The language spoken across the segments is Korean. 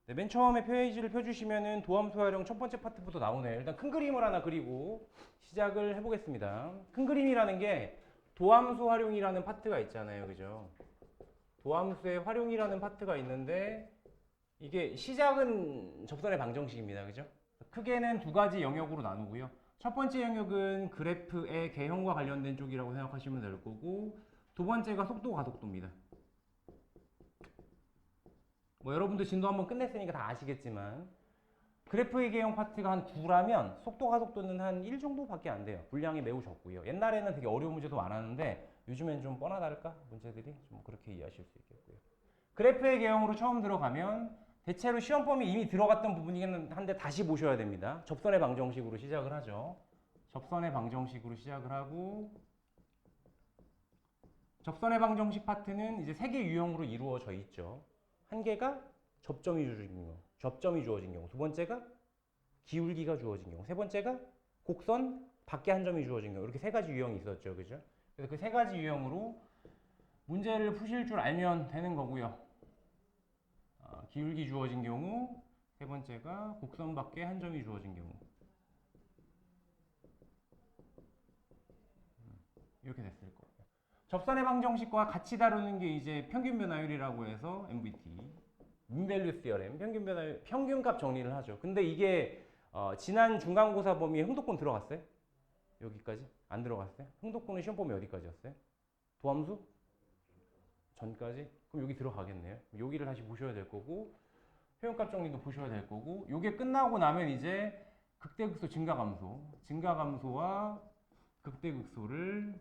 네, 맨 처음에 페이지를 펴주시면은 도함수 활용 첫 번째 파트부터 나오네요. 일단 큰 그림을 하나 그리고 시작을 해보겠습니다. 큰 그림이라는 게 도함수 활용이라는 파트가 있잖아요. 그죠? 도함수의 활용이라는 파트가 있는데 이게 시작은 접선의 방정식입니다. 그죠? 크게는 두 가지 영역으로 나누고요. 첫 번째 영역은 그래프의 개형과 관련된 쪽이라고 생각하시면 될 거고 두 번째가 속도 가속도입니다. 뭐 여러분들 진도 한번 끝냈으니까 다 아시겠지만 그래프의 개형 파트가 한 9라면 속도 가속도는 한 1 정도밖에 안 돼요. 분량이 매우 적고요. 옛날에는 되게 어려운 문제도 많았는데 요즘엔 좀 뻔하 다를까? 문제들이 좀 그렇게 이해하실 수 있겠고요. 그래프의 개형으로 처음 들어가면 대체로 시험 범위 이미 들어갔던 부분이긴 한데 다시 보셔야 됩니다. 접선의 방정식으로 시작을 하죠. 접선의 방정식으로 시작을 하고 접선의 방정식 파트는 이제 세 개 유형으로 이루어져 있죠. 한 개가 접점이 주어진 경우, 두 번째가 기울기가 주어진 경우, 세 번째가 곡선 밖에 한 점이 주어진 경우, 이렇게 세 가지 유형이 있었죠. 그죠? 그래서 그 세 가지 유형으로 문제를 푸실 줄 알면 되는 거고요. 기울기 주어진 경우, 세 번째가 곡선 밖에 한 점이 주어진 경우. 이렇게 됐을 거예요. 접선의 방정식과 같이 다루는 게 이제 평균 변화율이라고 해서 MVT, 민밸류 시어렘, 평균 변화율, 평균값 정리를 하죠. 근데 이게 지난 중간고사 범위에 흥독분 들어갔어요? 여기까지? 안 들어갔어요? 흥독분의 시험 범위 어디까지였어요? 도함수? 전까지? 그럼 여기 들어가겠네요. 여기를 다시 보셔야 될 거고 표현값 정리도 보셔야 될 거고 이게 끝나고 나면 이제 극대극소 증가감소와 극대극소를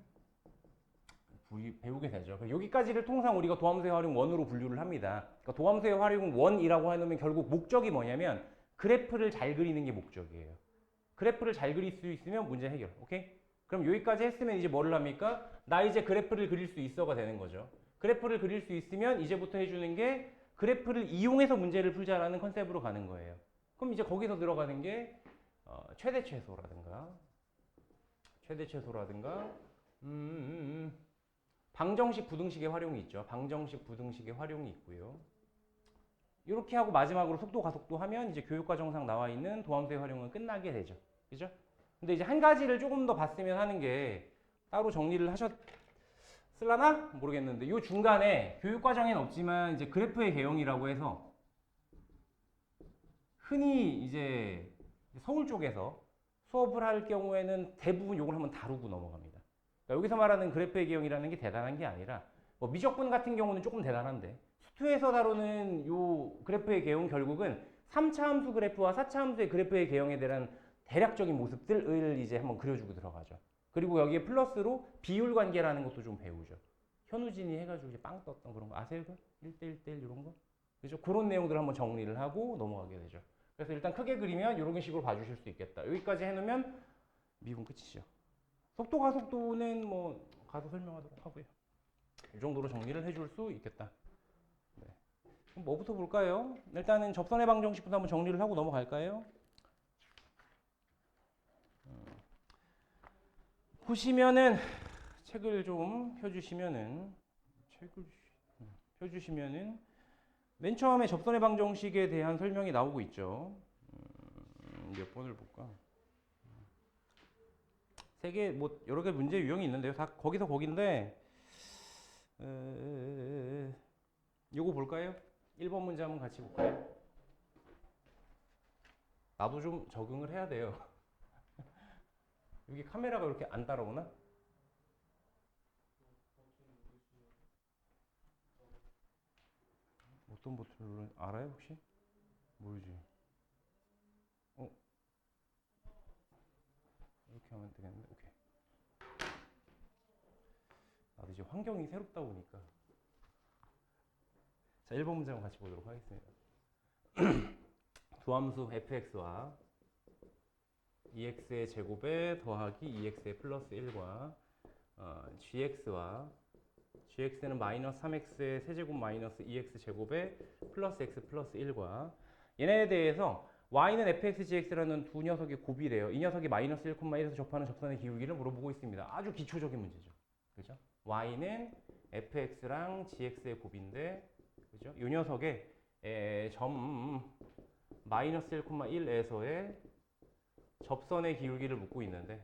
배우게 되죠. 여기까지를 통상 우리가 도함수의 활용 1으로 분류를 합니다. 그러니까 도함수의 활용 1이라고 해놓으면 결국 목적이 뭐냐면 그래프를 잘 그리는 게 목적이에요. 그래프를 잘 그릴 수 있으면 문제 해결. 오케이? 그럼 여기까지 했으면 이제 뭐를 합니까? 나 이제 그래프를 그릴 수 있어가 되는 거죠. 그래프를 그릴 수 있으면 이제부터 해주는 게 그래프를 이용해서 문제를 풀자라는 컨셉으로 가는 거예요. 그럼 이제 거기서 들어가는 게 최대 최소라든가 방정식 부등식의 활용이 있죠. 방정식 부등식의 활용이 있고요. 이렇게 하고 마지막으로 속도 가속도 하면 이제 교육과정상 나와 있는 도함수의 활용은 끝나게 되죠. 그죠? 근데 이제 한 가지를 조금 더 봤으면 하는 게 따로 정리를 하셨을라나? 모르겠는데 이 중간에 교육과정에는 없지만 이제 그래프의 개형이라고 해서 흔히 이제 서울 쪽에서 수업을 할 경우에는 대부분 이걸 한번 다루고 넘어갑니다. 그러니까 여기서 말하는 그래프의 개형이라는 게 대단한 게 아니라 뭐 미적분 같은 경우는 조금 대단한데 수투에서 다루는 요 그래프의 개형 결국은 3차 함수 그래프와 4차 함수의 그래프의 개형에 대한 대략적인 모습들을 이제 한번 그려주고 들어가죠. 그리고 여기에 플러스로 비율 관계라는 것도 좀 배우죠. 현우진이 해가지고 이제 빵 떴던 그런 거 아세요? 1대1대1 이런 거? 그죠? 그런 내용들을 한번 정리를 하고 넘어가게 되죠. 그래서 일단 크게 그리면 이런 식으로 봐주실 수 있겠다. 여기까지 해놓으면 미분 끝이죠. 속도 가속도는 뭐 가서 설명하도록 하고요. 이 정도로 정리를 해줄 수 있겠다. 네. 그럼 뭐부터 볼까요? 일단은 접선의 방정식부터 한번 정리를 하고 넘어갈까요? 보시면은 책을 좀 펴주시면은 맨 처음에 접선의 방정식에 대한 설명이 나오고 있죠. 몇 번을 볼까? 세 개, 뭐 여러 개 문제 유형이 있는데요. 다 거기서 거긴데 요거 볼까요? 1번 문제 한번 같이 볼까요? 나도 좀 적응을 해야 돼요. 여기 카메라가 이렇게 안 따라오나? 어떤 버튼을 알아요 혹시? 모르지. 이렇게 하면 되겠는데. 오케이. 나도 이제 환경이 새롭다 보니까. 자, 1번 문제 한번 같이 보도록 하겠습니다. 두함수 fx와 ex의 제곱에 더하기 ex의 플러스 1과 gx는 마이너스 3x의 세제곱 마이너스 2x 제곱에 플러스 x 플러스 1과 얘네에 대해서 y는 fx, gx라는 두 녀석의 곱이래요. 이 녀석이 마이너스 1,1에서 접하는 접선의 기울기를 물어보고 있습니다. 아주 기초적인 문제죠. 그죠? y는 fx랑 gx의 곱인데 그죠? 이 녀석의 점 마이너스 1,1에서의 접선의 기울기를 묻고 있는데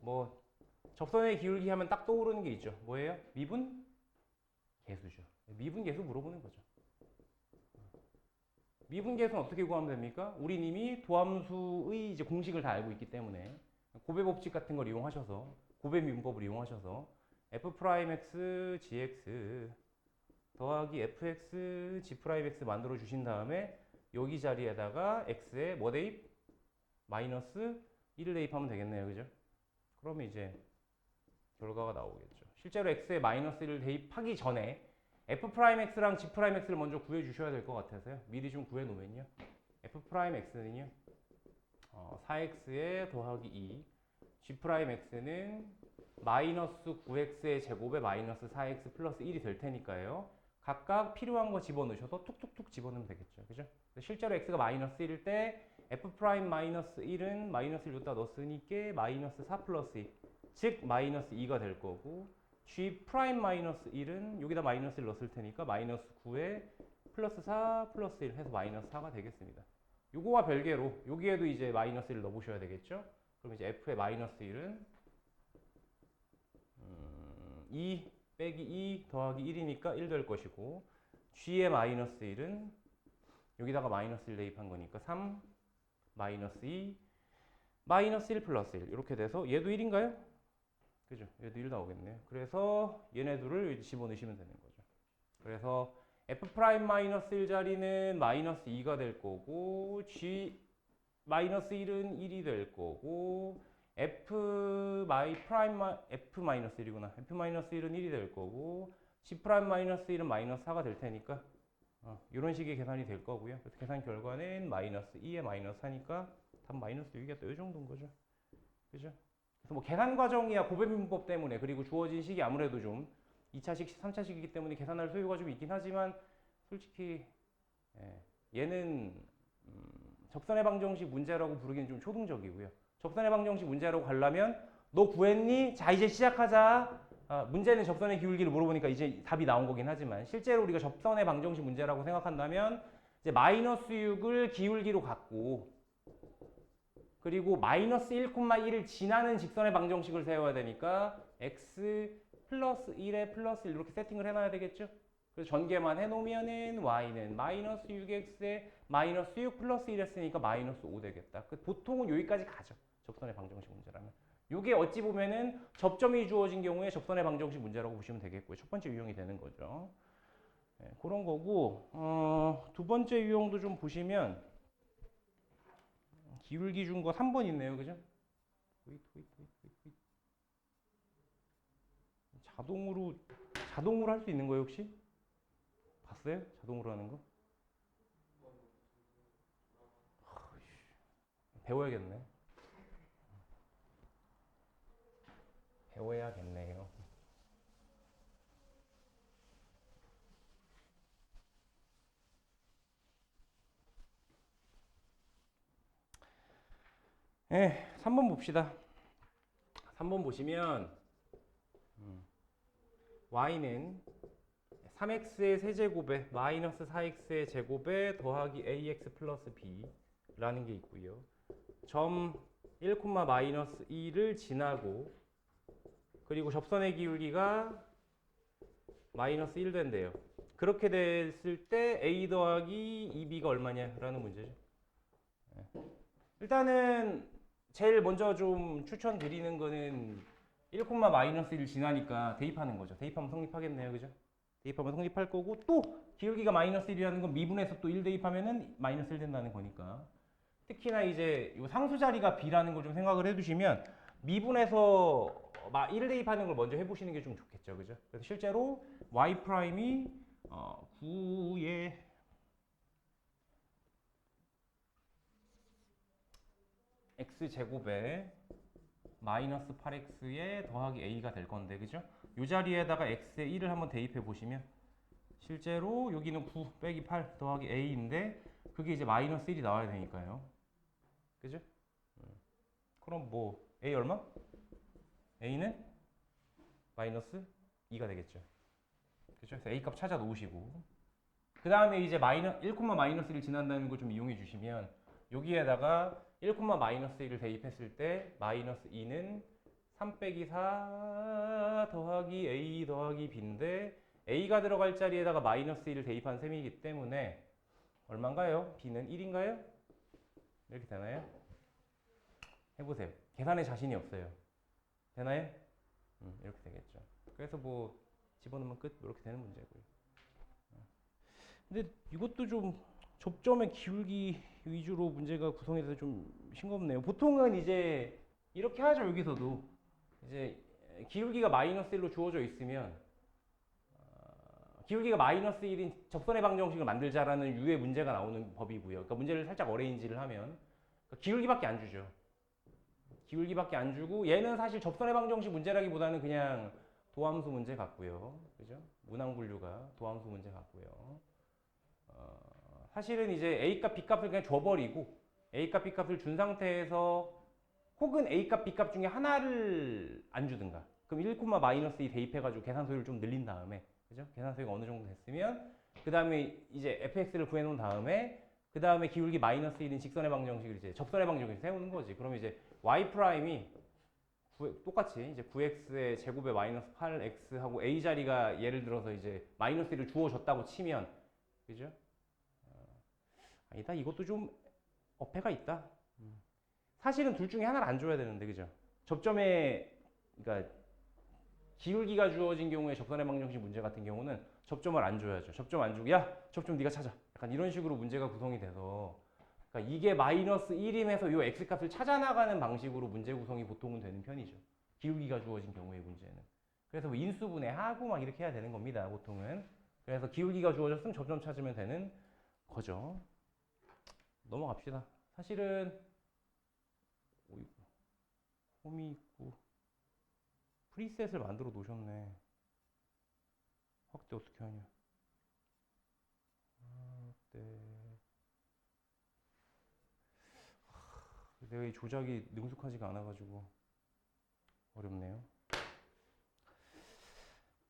뭐 접선의 기울기 하면 딱 떠오르는 게 있죠. 뭐예요? 미분 계수죠. 미분 계수 물어보는 거죠. 미분 계수는 어떻게 구하면 됩니까? 우린 이미 도함수의 이제 공식을 다 알고 있기 때문에 고배 법칙 같은 걸 이용하셔서 고배 미분법을 이용하셔서 f'x gx 더하기 fx g'x 만들어 주신 다음에 여기 자리에다가 x에 뭐 대입? 마이너스 1을 대입하면 되겠네요. 그죠? 그러면 이제 결과가 나오겠죠. 실제로 x에 마이너스 1을 대입하기 전에 f'x랑 g'x를 먼저 구해 주셔야 될 것 같아서요. 미리 좀 구해 놓으면요. f'x는요. 4x에 더하기 2 g'x는 마이너스 9x의 제곱에 마이너스 4x 플러스 1이 될 테니까요. 각각 필요한 거 집어넣으셔서 툭툭툭 집어넣으면 되겠죠. 그죠? 실제로 x가 마이너스 1일 때 f' 마이너스 1은 마이너스 1 여기다 넣었으니까 마이너스 4 플러스 2, 즉 마이너스 2가 될 거고 g' 마이너스 1은 여기다 마이너스 1 넣었을 테니까 마이너스 9에 플러스 4 플러스 1 해서 마이너스 4가 되겠습니다. 요거와 별개로 여기에도 이제 마이너스 1을 넣어보셔야 되겠죠. 그럼 이제 f의 마이너스 1은 2 빼기 2 더하기 1이니까 1 될 것이고 g의 마이너스 1은 여기다가 마이너스 1 대입한 거니까 3 마이너스 2 마이너스 1 플러스 1 이렇게 돼서 얘도 1인가요? 그죠? 얘도 1 나오겠네요. 그래서 얘네들을 집어넣으시면 되는 거죠. 그래서 f' 마이너스 1 자리는 마이너스 2가 될 거고 g 마이너스 1은 1이 될 거고 f 마이너스 1이구나. f 마이너스 1은 1이 될 거고 g' 마이너스 1은 마이너스 4가 될 테니까 이런 식의 계산이 될 거고요. 그래서 계산 결과는 마이너스 2에 마이너스 4니까 답 마이너스 6이겠다. 이 정도인 거죠. 그죠? 그래서 뭐 계산 과정이야 고배민법 때문에 그리고 주어진 식이 아무래도 좀 2차식, 3차식이기 때문에 계산할 소요가 좀 있긴 하지만 솔직히 얘는 접선의 방정식 문제라고 부르기는 좀 초등적이고요. 접선의 방정식 문제라고 가려면 너 구했니? 자 이제 시작하자. 문제는 접선의 기울기를 물어보니까 이제 답이 나온 거긴 하지만 실제로 우리가 접선의 방정식 문제라고 생각한다면 이제 마이너스 6을 기울기로 갖고 그리고 마이너스 1,1을 지나는 직선의 방정식을 세워야 되니까 x 플러스 1에 플러스 1 이렇게 세팅을 해놔야 되겠죠? 그래서 전개만 해놓으면은 y는 마이너스 6x에 마이너스 6 플러스 1 했으니까 마이너스 5 되겠다. 보통은 여기까지 가죠. 접선의 방정식 문제라면. 이게 어찌 보면은 접점이 주어진 경우에 접선의 방정식 문제라고 보시면 되겠고요. 첫 번째 유형이 되는 거죠. 그런 거고 두 번째 유형도 좀 보시면 기울기 준 거 3번 있네요. 그죠? 자동으로 할 수 있는 거예요, 혹시? 봤어요? 자동으로 하는 거? 배워야겠네. 배워야겠네요. 네, 3번 봅시다. 3번 보시면 y는 3x의 세제곱에 마이너스 4x의 제곱에 더하기 ax 플러스 b라는 게 있고요. 점 1, 마이너스 2를 지나고 그리고 접선의 기울기가 마이너스 1 된대요. 그렇게 됐을 때 a 더하기 2b가 얼마냐 라는 문제죠. 일단은 제일 먼저 좀 추천드리는 거는 1, 마이너스 1을 지나니까 대입하는 거죠. 대입하면 성립하겠네요. 그죠? 대입하면 성립할 거고 또 기울기가 마이너스 1이라는 건 미분에서 또 1 대입하면은 마이너스 1 된다는 거니까 특히나 이제 이 상수 자리가 b라는 걸 좀 생각을 해두시면 미분에서 1 대입하는 걸 먼저 해보시는 게 좀 좋겠죠. 그죠? 그래서 실제로 y 프라임이 9의 x제곱에 마이너스 8x에 더하기 a가 될 건데 그죠? 이 자리에다가 x에 1을 한번 대입해 보시면 실제로 여기는 9 빼기 8 더하기 a인데 그게 이제 마이너스 1이 나와야 되니까요. 그죠? 그럼 뭐 a 얼마? a는 마이너스 2가 되겠죠. 그죠? 그래서 a 값 찾아 놓으시고 그 다음에 이제 1,-1을 지난다는 걸 좀 이용해 주시면 여기에다가 1,-1을 대입했을 때 마이너스 2는 3 빼기 4 더하기 a 더하기 b인데 a가 들어갈 자리에다가 마이너스 1을 대입한 셈이기 때문에 얼마인가요? b는 1인가요? 이렇게 되나요? 해보세요. 계산에 자신이 없어요. 되나요? 이렇게 되겠죠. 그래서 뭐 집어넣으면 끝 이렇게 되는 문제고요. 근데 이것도 좀 접점의 기울기 위주로 문제가 구성돼서 좀 싱겁네요. 보통은 이제 이렇게 하죠. 여기서도 이제 기울기가 마이너스 1로 주어져 있으면 기울기가 마이너스 1인 접선의 방정식을 만들자라는 유의 문제가 나오는 법이고요. 그러니까 문제를 살짝 어레인지를 하면 그러니까 기울기밖에 안 주죠. 기울기밖에 안 주고 얘는 사실 접선의 방정식 문제라기보다는 그냥 도함수 문제 같고요. 그죠? 문항분류가 도함수 문제 같고요. 사실은 이제 A값, B값을 그냥 줘버리고 A값, B값을 준 상태에서 혹은 A값, B값 중에 하나를 안 주든가 그럼 1,-2 대입해가지고 계산소율을 좀 늘린 다음에 그죠? 계산소율가 어느 정도 됐으면 그 다음에 이제 fx를 구해놓은 다음에 그 다음에 기울기 마이너스 1인 직선의 방정식을 이제 접선의 방정식을 세우는 거지. 그러면 이제 y 프라임이 똑같이 이제 9x의 제곱에 마이너스 8x 하고 a 자리가 예를 들어서 이제 마이너스 1을 주어졌다고 치면 그죠? 아니다. 이것도 좀 어폐가 있다. 사실은 둘 중에 하나를 안 줘야 되는데 그죠? 접점에 그러니까 기울기가 주어진 경우에 접선의 방정식 문제 같은 경우는 접점을 안 줘야죠. 접점 안 주고 야 접점 네가 찾아. 약간 이런 식으로 문제가 구성이 돼서 그러니까 이게 마이너스 1임에서 이 x값을 찾아 나가는 방식으로 문제 구성이 보통은 되는 편이죠. 기울기가 주어진 경우의 문제는. 그래서 뭐 인수분해하고 막 이렇게 해야 되는 겁니다. 보통은. 그래서 기울기가 주어졌으면 접점 찾으면 되는 거죠. 넘어갑시다. 사실은 홈이 있고 프리셋을 만들어 놓으셨네. 확대 어떻게 하냐. 내가 이 조작이 능숙하지가 않아가지고 어렵네요.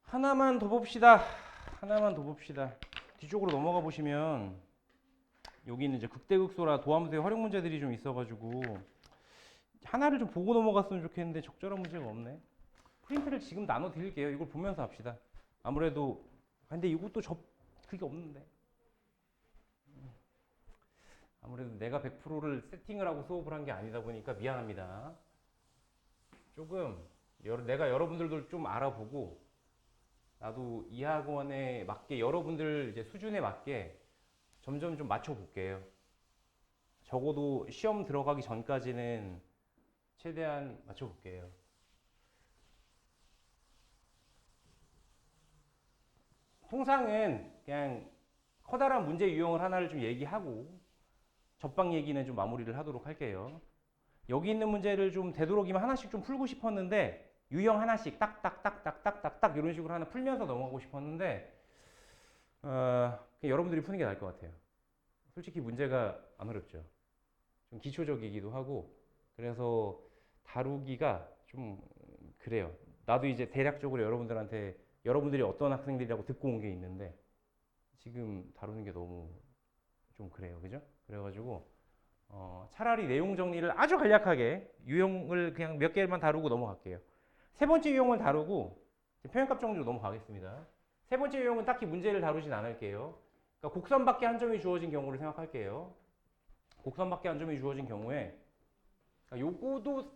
하나만 더 봅시다. 하나만 더 봅시다. 뒤쪽으로 넘어가 보시면 여기는 이제 극대극소라 도함수의 활용 문제들이 좀 있어가지고 하나를 좀 보고 넘어갔으면 좋겠는데 적절한 문제가 없네. 프린트를 지금 나눠 드릴게요. 이걸 보면서 합시다. 아무래도 근데 이것도 그게 없는데 아무래도 내가 100%를 세팅을 하고 수업을 한 게 아니다 보니까 미안합니다. 조금 내가 여러분들도 좀 알아보고 나도 이 학원에 맞게 여러분들 이제 수준에 맞게 점점 좀 맞춰볼게요. 적어도 시험 들어가기 전까지는 최대한 맞춰볼게요. 통상은 그냥 커다란 문제 유형을 하나를 좀 얘기하고 접방 얘기는 좀 마무리를 하도록 할게요. 여기 있는 문제를 좀 되도록이면 하나씩 좀 풀고 싶었는데 유형 하나씩 딱딱딱딱딱딱딱 이런 식으로 하나 풀면서 넘어가고 싶었는데 여러분들이 푸는 게 나을 것 같아요. 솔직히 문제가 안 어렵죠. 좀 기초적이기도 하고 그래서 다루기가 좀 그래요. 나도 이제 대략적으로 여러분들이 어떤 학생들이라고 듣고 온 게 있는데 지금 다루는 게 너무 좀 그래요. 그죠? 그래가지고 차라리 내용 정리를 아주 간략하게 유형을 그냥 몇 개만 다루고 넘어갈게요. 세 번째 유형을 다루고 표현값 정리로 넘어가겠습니다. 세 번째 유형은 딱히 문제를 다루진 않을게요. 그러니까 곡선 밖에 한 점이 주어진 경우를 생각할게요. 곡선 밖에 한 점이 주어진 경우에 그러니까 요거도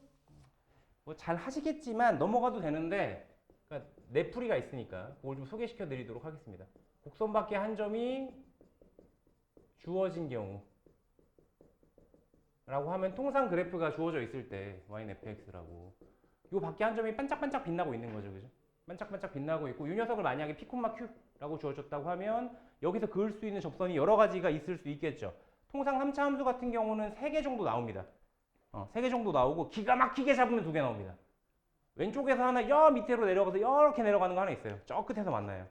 뭐 잘 하시겠지만 넘어가도 되는데 그러니까 내풀이가 있으니까 그걸 좀 소개시켜 드리도록 하겠습니다. 곡선 밖에 한 점이 주어진 경우 라고 하면 통상 그래프가 주어져 있을 때 y는 fx라고 요 밖에 한 점이 반짝반짝 빛나고 있는 거죠. 그죠? 반짝반짝 빛나고 있고 이 녀석을 만약에 p, q라고 주어졌다고 하면 여기서 그을 수 있는 접선이 여러 가지가 있을 수 있겠죠. 통상 3차 함수 같은 경우는 3개 정도 나옵니다. 3개 정도 나오고 기가 막히게 잡으면 2개 나옵니다. 왼쪽에서 하나 밑으로 내려가서 이렇게 내려가는 거 하나 있어요. 저 끝에서 만나요.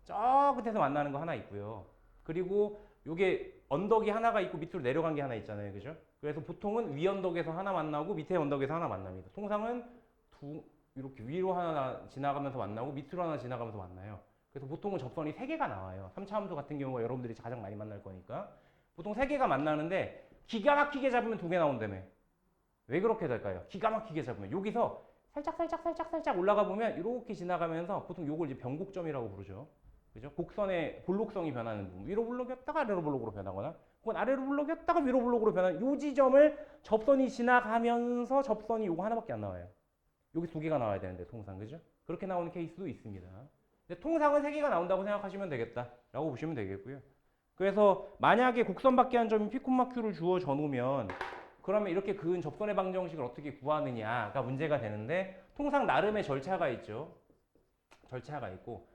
저 끝에서 만나는 거 하나 있고요. 그리고 요게 언덕이 하나가 있고 밑으로 내려간 게 하나 있잖아요. 그죠? 그래서 보통은 위 언덕에서 하나 만나고 밑에 언덕에서 하나 만납니다. 통상은 이렇게 위로 하나 지나가면서 만나고 밑으로 하나 지나가면서 만나요. 그래서 보통은 접선이 3개가 나와요. 3차 함수 같은 경우가 여러분들이 가장 많이 만날 거니까. 보통 3개가 만나는데 기가 막히게 잡으면 2개 나온다며. 왜 그렇게 될까요? 기가 막히게 잡으면. 여기서 살짝 올라가 보면 이렇게 지나가면서 보통 요걸 이제 변곡점이라고 부르죠. 그죠? 곡선의 볼록성이 변하는 부분. 위로 볼록이었다가 아래로 볼록으로 변하거나 혹은 아래로 볼록이었다가 위로 볼록으로 변하는 요 지점을 접선이 지나가면서 접선이 요거 하나밖에 안 나와요. 여기 2개가 나와야 되는데 통상. 그죠? 그렇게 나오는 케이스도 있습니다. 근데 통상은 3개가 나온다고 생각하시면 되겠다라고 보시면 되겠고요. 그래서 만약에 곡선밖에 한 점이 P, Q를 주어져 놓으면 그러면 이렇게 그은 접선의 방정식을 어떻게 구하느냐가 문제가 되는데 통상 나름의 절차가 있죠. 절차가 있고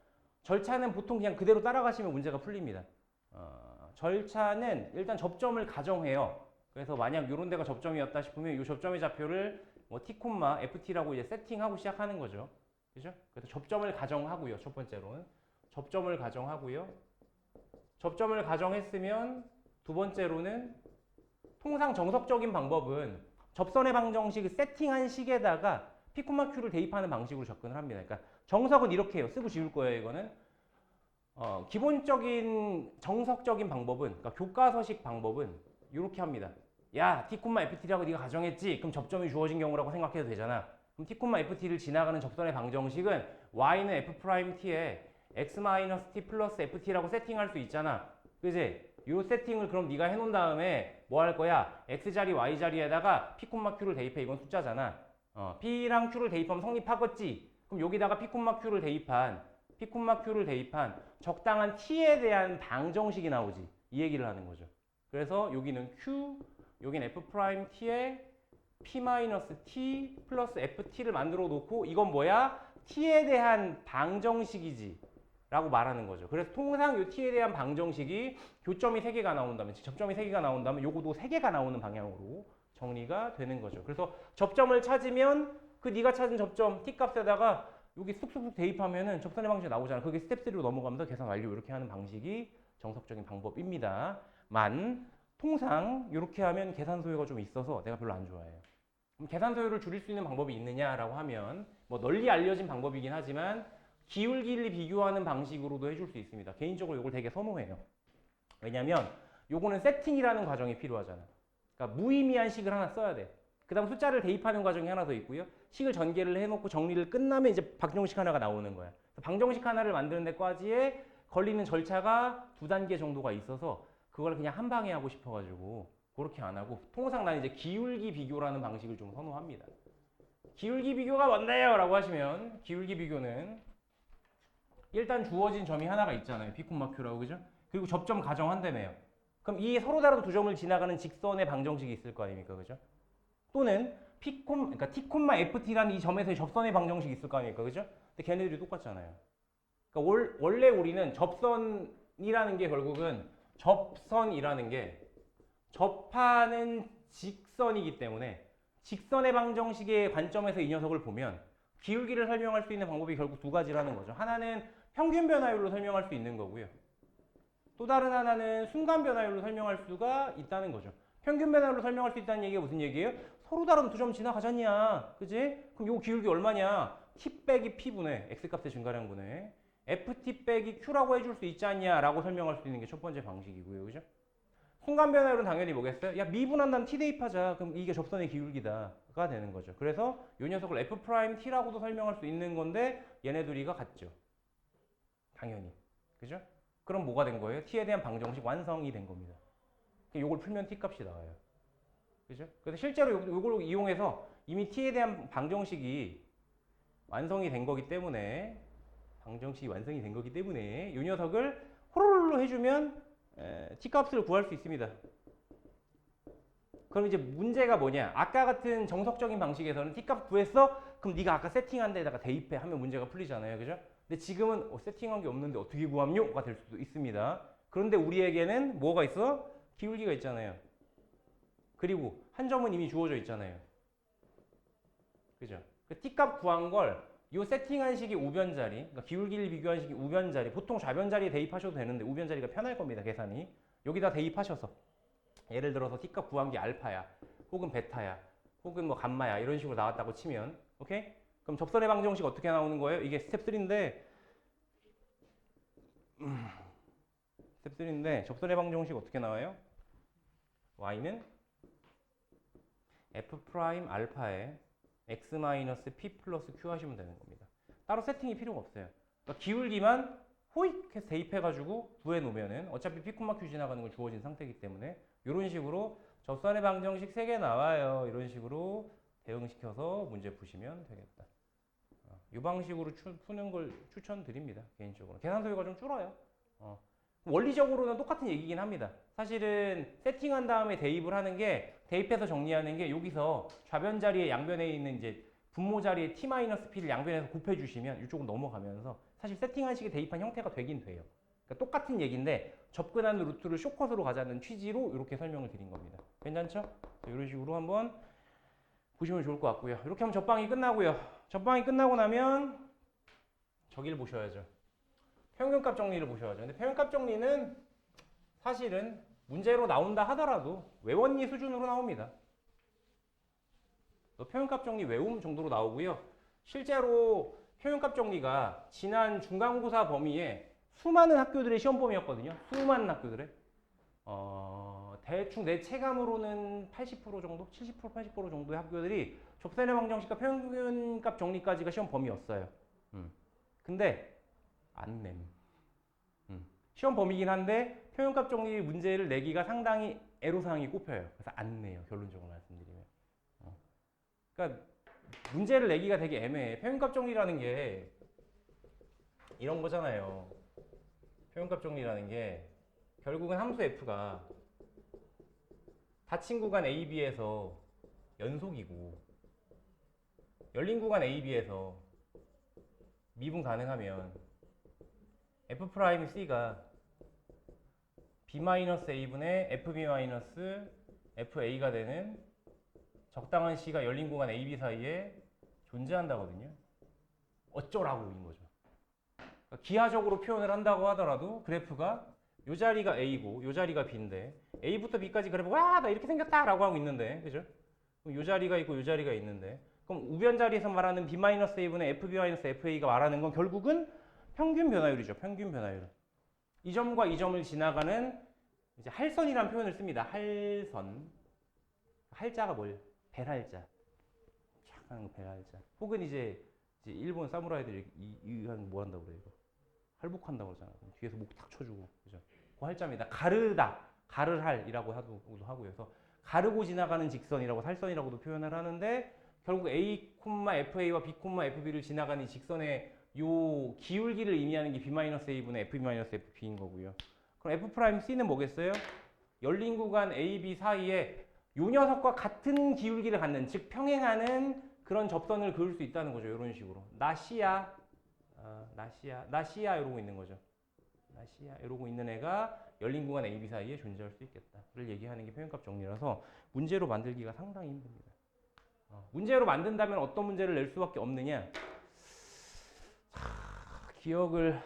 절차는 보통 그냥 그대로 따라가시면 문제가 풀립니다. 절차는 일단 접점을 가정해요. 그래서 만약 이런 데가 접점이었다 싶으면 이 접점의 좌표를 뭐 t, ft라고 이제 세팅하고 시작하는 거죠. 그죠? 그래서 접점을 가정하고요. 첫 번째로는 접점을 가정하고요. 접점을 가정했으면 두 번째로는 통상 정석적인 방법은 접선의 방정식을 세팅한 식에다가 P, Q를 대입하는 방식으로 접근을 합니다. 그러니까 정석은 이렇게 해요. 쓰고 지울 거예요, 이거는. 기본적인 정석적인 방법은, 그러니까 교과서식 방법은 이렇게 합니다. 야, T, FT라고 네가 가정했지? 그럼 접점이 주어진 경우라고 생각해도 되잖아. 그럼 T, FT를 지나가는 접선의 방정식은 Y는 F'T에 X-T 플러스 FT라고 세팅할 수 있잖아. 그지? 이 세팅을 그럼 네가 해놓은 다음에 뭐 할 거야? X자리, Y자리에다가 P, Q를 대입해. 이건 숫자잖아. P랑 Q를 대입하면 성립하겠지? 그럼 여기다가 P, Q를 대입한 적당한 T에 대한 방정식이 나오지. 이 얘기를 하는 거죠. 그래서 여기는 Q, 여기는 F'T에 P-T 플러스 FT를 만들어 놓고 이건 뭐야? T에 대한 방정식이지. 라고 말하는 거죠. 그래서 통상 이 T에 대한 방정식이 교점이 3개가 나온다면, 접점이 3개가 나온다면 요거도 3개가 나오는 방향으로 정리가 되는 거죠. 그래서 접점을 찾으면 그 네가 찾은 접점 T 값에다가 여기 쑥쑥쑥 대입하면은 접선의 방식이 나오잖아. 그게 스텝 3로 넘어가면서 계산 완료 이렇게 하는 방식이 정석적인 방법입니다. 통상 이렇게 하면 계산 소요가 좀 있어서 내가 별로 안 좋아해요. 그럼 계산 소요를 줄일 수 있는 방법이 있느냐라고 하면 뭐 널리 알려진 방법이긴 하지만 기울기를 비교하는 방식으로도 해줄 수 있습니다. 개인적으로 이걸 되게 선호해요. 왜냐면 요거는 세팅이라는 과정이 필요하잖아. 그러니까 무의미한 식을 하나 써야 돼. 그 다음 숫자를 대입하는 과정이 하나 더 있고요. 식을 전개를 해놓고 정리를 끝나면 이제 방정식 하나가 나오는 거야. 방정식 하나를 만드는 데까지에 걸리는 절차가 2단계 정도가 있어서 그걸 그냥 한 방에 하고 싶어가지고 그렇게 안 하고 통상 나는 이제 기울기 비교라는 방식을 좀 선호합니다. 기울기 비교가 뭔데요? 라고 하시면 기울기 비교는 일단 주어진 점이 하나가 있잖아요. P, Q라고 그죠? 그리고 접점 가정한다며요. 그럼 이 서로 다른 두 점을 지나가는 직선의 방정식이 있을 거 아닙니까? 그죠? 또는 그러니까 T, FT라는 이 점에서의 접선의 방정식이 있을 거 아닙니까? 그죠? 근데 걔네들이 똑같잖아요. 그러니까 원래 우리는 접선이라는 게 결국은 접선이라는 게 접하는 직선이기 때문에 직선의 방정식의 관점에서 이 녀석을 보면 기울기를 설명할 수 있는 방법이 결국 2가지라는 거죠. 하나는 평균 변화율로 설명할 수 있는 거고요. 또 다른 하나는 순간 변화율로 설명할 수가 있다는 거죠. 평균 변화율로 설명할 수 있다는 얘기가 무슨 얘기예요? 서로 다른 두 점 지나가잖냐. 그지? 그럼 요 기울기 얼마냐? T 빼기 P분의 X값의 증가량분의 FT 빼기 Q라고 해줄 수 있지 않냐라고 설명할 수 있는 게 첫 번째 방식이고요. 그죠? 순간 변화율은 당연히 뭐겠어요? 야, 미분한다면 T 대입하자. 그럼 이게 접선의 기울기다가 되는 거죠. 그래서 이 녀석을 F'T라고도 설명할 수 있는 건데 얘네 둘이가 같죠. 당연히. 그죠? 그럼 뭐가 된 거예요? T에 대한 방정식 완성이 된 겁니다. 이걸 풀면 T 값이 나와요. 그죠? 그래서 실제로 이걸 이용해서 이미 T에 대한 방정식이 완성이 된 거기 때문에 이 녀석을 호로로 해주면 T 값을 구할 수 있습니다. 그럼 이제 문제가 뭐냐? 아까 같은 정석적인 방식에서는 T 값 구했어? 그럼 네가 아까 세팅한 데다가 대입해 하면 문제가 풀리잖아요. 그죠? 근데 지금은 세팅한 게 없는데 어떻게 구함요?가 될 수도 있습니다. 그런데 우리에게는 뭐가 있어? 기울기가 있잖아요. 그리고 한 점은 이미 주어져 있잖아요. 그죠? 그 T 값 구한 걸 이 세팅한 식이 우변자리, 그러니까 기울기를 비교한 식이 우변자리, 보통 좌변자리에 대입하셔도 되는데 우변자리가 편할 겁니다, 계산이. 여기다 대입하셔서 예를 들어서 T 값 구한 게 알파야, 혹은 베타야, 혹은 뭐 감마야 이런 식으로 나왔다고 치면 오케이? 그럼 접선의 방정식 어떻게 나오는 거예요? 이게 스텝 3인데 스텝 3인데 접선의 방정식 어떻게 나와요? y는 f 프라임 알파에 x 마이너스 p 플러스 q 하시면 되는 겁니다. 따로 세팅이 필요가 없어요. 그러니까 기울기만 호익 해서 대입해가지고 구해 놓으면은 어차피 p, q 지나가는 걸 주어진 상태이기 때문에 이런 식으로 접선의 방정식 3개 나와요. 이런 식으로 대응시켜서 문제 푸시면 되겠다. 이 방식으로 푸는 걸 추천드립니다. 개인적으로. 계산 소요가 좀 줄어요. 원리적으로는 똑같은 얘기긴 합니다. 사실은 세팅한 다음에 대입을 하는 게, 대입해서 정리하는 게 여기서 좌변 자리에 양변에 있는 이제 분모 자리에 t-p를 양변에서 곱해주시면 이쪽으로 넘어가면서 사실 세팅한 식의 대입한 형태가 되긴 돼요. 그러니까 똑같은 얘기인데 접근하는 루트를 쇼컷으로 가자는 취지로 이렇게 설명을 드린 겁니다. 괜찮죠? 이런 식으로 한번 보시면 좋을 것 같고요. 이렇게 하면 접방이 끝나고요. 접방이 끝나고 나면 저기를 보셔야죠. 평균값 정리를 보셔야죠. 근데 평균값 정리는 사실은 문제로 나온다 하더라도 외웠니 수준으로 나옵니다. 평균값 정리 외움 정도로 나오고요. 실제로 평균값 정리가 지난 중간고사 범위에 수많은 학교들의 시험 범위였거든요. 수많은 학교들의. 대충 내 체감으로는 80% 정도? 70% 80% 정도의 학교들이 접선의 방정식과 평균값 정리까지가 시험 범위였어요. 근데 안 냄. 시험 범위긴 한데 평균값 정리 문제를 내기가 상당히 애로사항이 꼽혀요. 그래서 안 내요. 결론적으로 말씀드리면. 그러니까 문제를 내기가 되게 애매해. 평균값 정리라는 게 이런 거잖아요. 평균값 정리라는 게 결국은 함수 f가 닫힌 구간 AB에서 연속이고 열린 구간 AB에서 미분 가능하면 f'C가 b-a분의 fb-fa가 되는 적당한 C가 열린 구간 AB 사이에 존재한다거든요. 어쩌라고인 거죠. 그러니까 기하적으로 표현을 한다고 하더라도 그래프가 요 자리가 A고 요 자리가 B인데 A부터 B까지 그래프가 와, 나 이렇게 생겼다 라고 하고 있는데, 그죠? 요 자리가 있고 요 자리가 있는데, 그럼 우변 자리에서 말하는 b-a분의 fb-fa가 말하는 건 결국은 평균 변화율이죠. 평균 변화율. 이 점과 이 점을 지나가는 이제 할선이라는 표현을 씁니다. 할선. 할자가 뭘? 벨할자. 촥 하는 거 벨할자. 혹은 이제 일본 사무라이들이 뭐 한다고 그래요? 이거. 할복한다고 그러잖아. 뒤에서 목 탁 쳐주고. 그죠? 그 할자입니다. 가르다. 가르할이라고 하기도 하고요. 그래서 가르고 지나가는 직선이라고 살선이라고도 표현을 하는데, 결국 A, FA와 B, FB를 지나가는 이 직선의 요 기울기를 의미하는 게 b-a분의 fb-fb인 거고요. 그럼 F'C는 뭐겠어요? 열린 구간 A, B 사이에 요 녀석과 같은 기울기를 갖는, 즉 평행하는 그런 접선을 그을 수 있다는 거죠. 이런 식으로. 나시야, 나시야 이러고 있는 거죠. 나시야 이러고 있는 애가 열린 구간 A, B 사이에 존재할 수 있겠다를 얘기하는 게 평균값 정리라서 문제로 만들기가 상당히 힘듭니다. 문제로 만든다면 어떤 문제를 낼 수밖에 없느냐? 기억을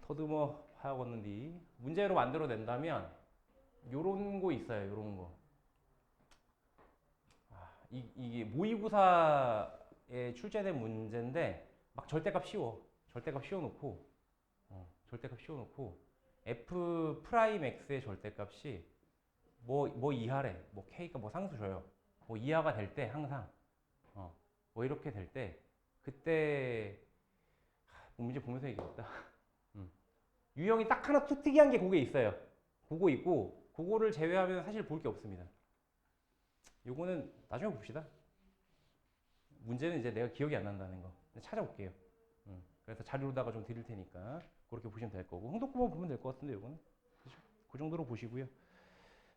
더듬어 봐야겠는데, 문제로 만들어낸다면 요런 거 있어요. 요런 거. 이게 모의고사에 출제된 문제인데 막 절대값 씌워. 절대값 씌워놓고 f 프라임 x의 절대값이 뭐 이하래. 뭐 k가 뭐 상수 줘요. 뭐 이하가 될 때 항상 뭐 이렇게 될 때 그때 문제 보면서 얘기했다. 유형이 딱 하나 특이한 게 그게 있어요. 그거 있고 그거를 제외하면 사실 볼 게 없습니다. 요거는 나중에 봅시다. 문제는 이제 내가 기억이 안 난다는 거 찾아볼게요. 그래서 자료로다가 좀 드릴 테니까 그렇게 보시면 될 거고, 흥독부만 보면 될 것 같은데 요거는 그렇죠? 그 정도로 보시고요.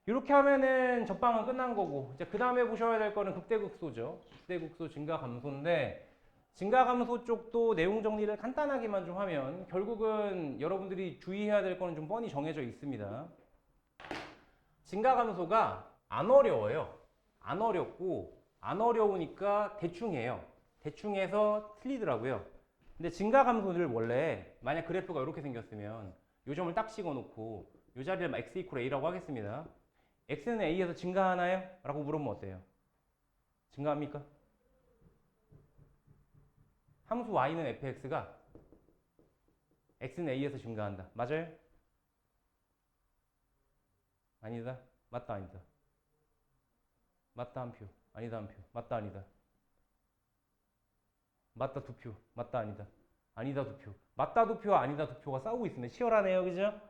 이렇게 하면은 접방은 끝난 거고, 이제 그 다음에 보셔야 될 거는 극대극소죠. 극대극소 증가감소인데, 증가감소 쪽도 내용 정리를 간단하게만 좀 하면 결국은 여러분들이 주의해야 될 거는 좀 뻔히 정해져 있습니다. 증가감소가 안 어려워요. 안 어렵고, 안 어려우니까 대충 해요. 대충 해서 틀리더라고요. 근데 증가감소를 원래 만약 그래프가 이렇게 생겼으면 요 점을 딱 찍어놓고 요 자리를 x 이퀄 a라고 하겠습니다. x는 a에서 증가하나요? 라고 물으면 어때요? 증가합니까? 함수 y는 fx가 x는 a에서 증가한다. 맞아요? 아니다. 맞다 아니다. 맞다 한 표. 아니다 한 표. 맞다 아니다. 맞다 두 표. 맞다 아니다. 아니다 두 표. 맞다 두 표와 아니다 두 표가 싸우고 있습니다. 치열하네요. 그죠?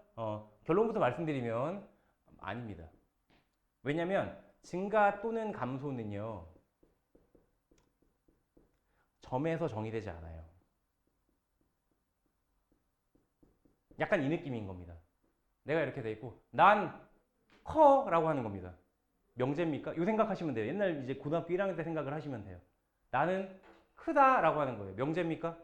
결론부터 말씀드리면 아닙니다. 왜냐면 증가 또는 감소는요. 점에서 정의되지 않아요. 약간 이 느낌인 겁니다. 내가 이렇게 돼 있고 난 커라고 하는 겁니다. 명제입니까? 이 생각하시면 돼요. 옛날 이제 고등학교 1학년 때 생각을 하시면 돼요. 나는 크다라고 하는 거예요. 명제입니까?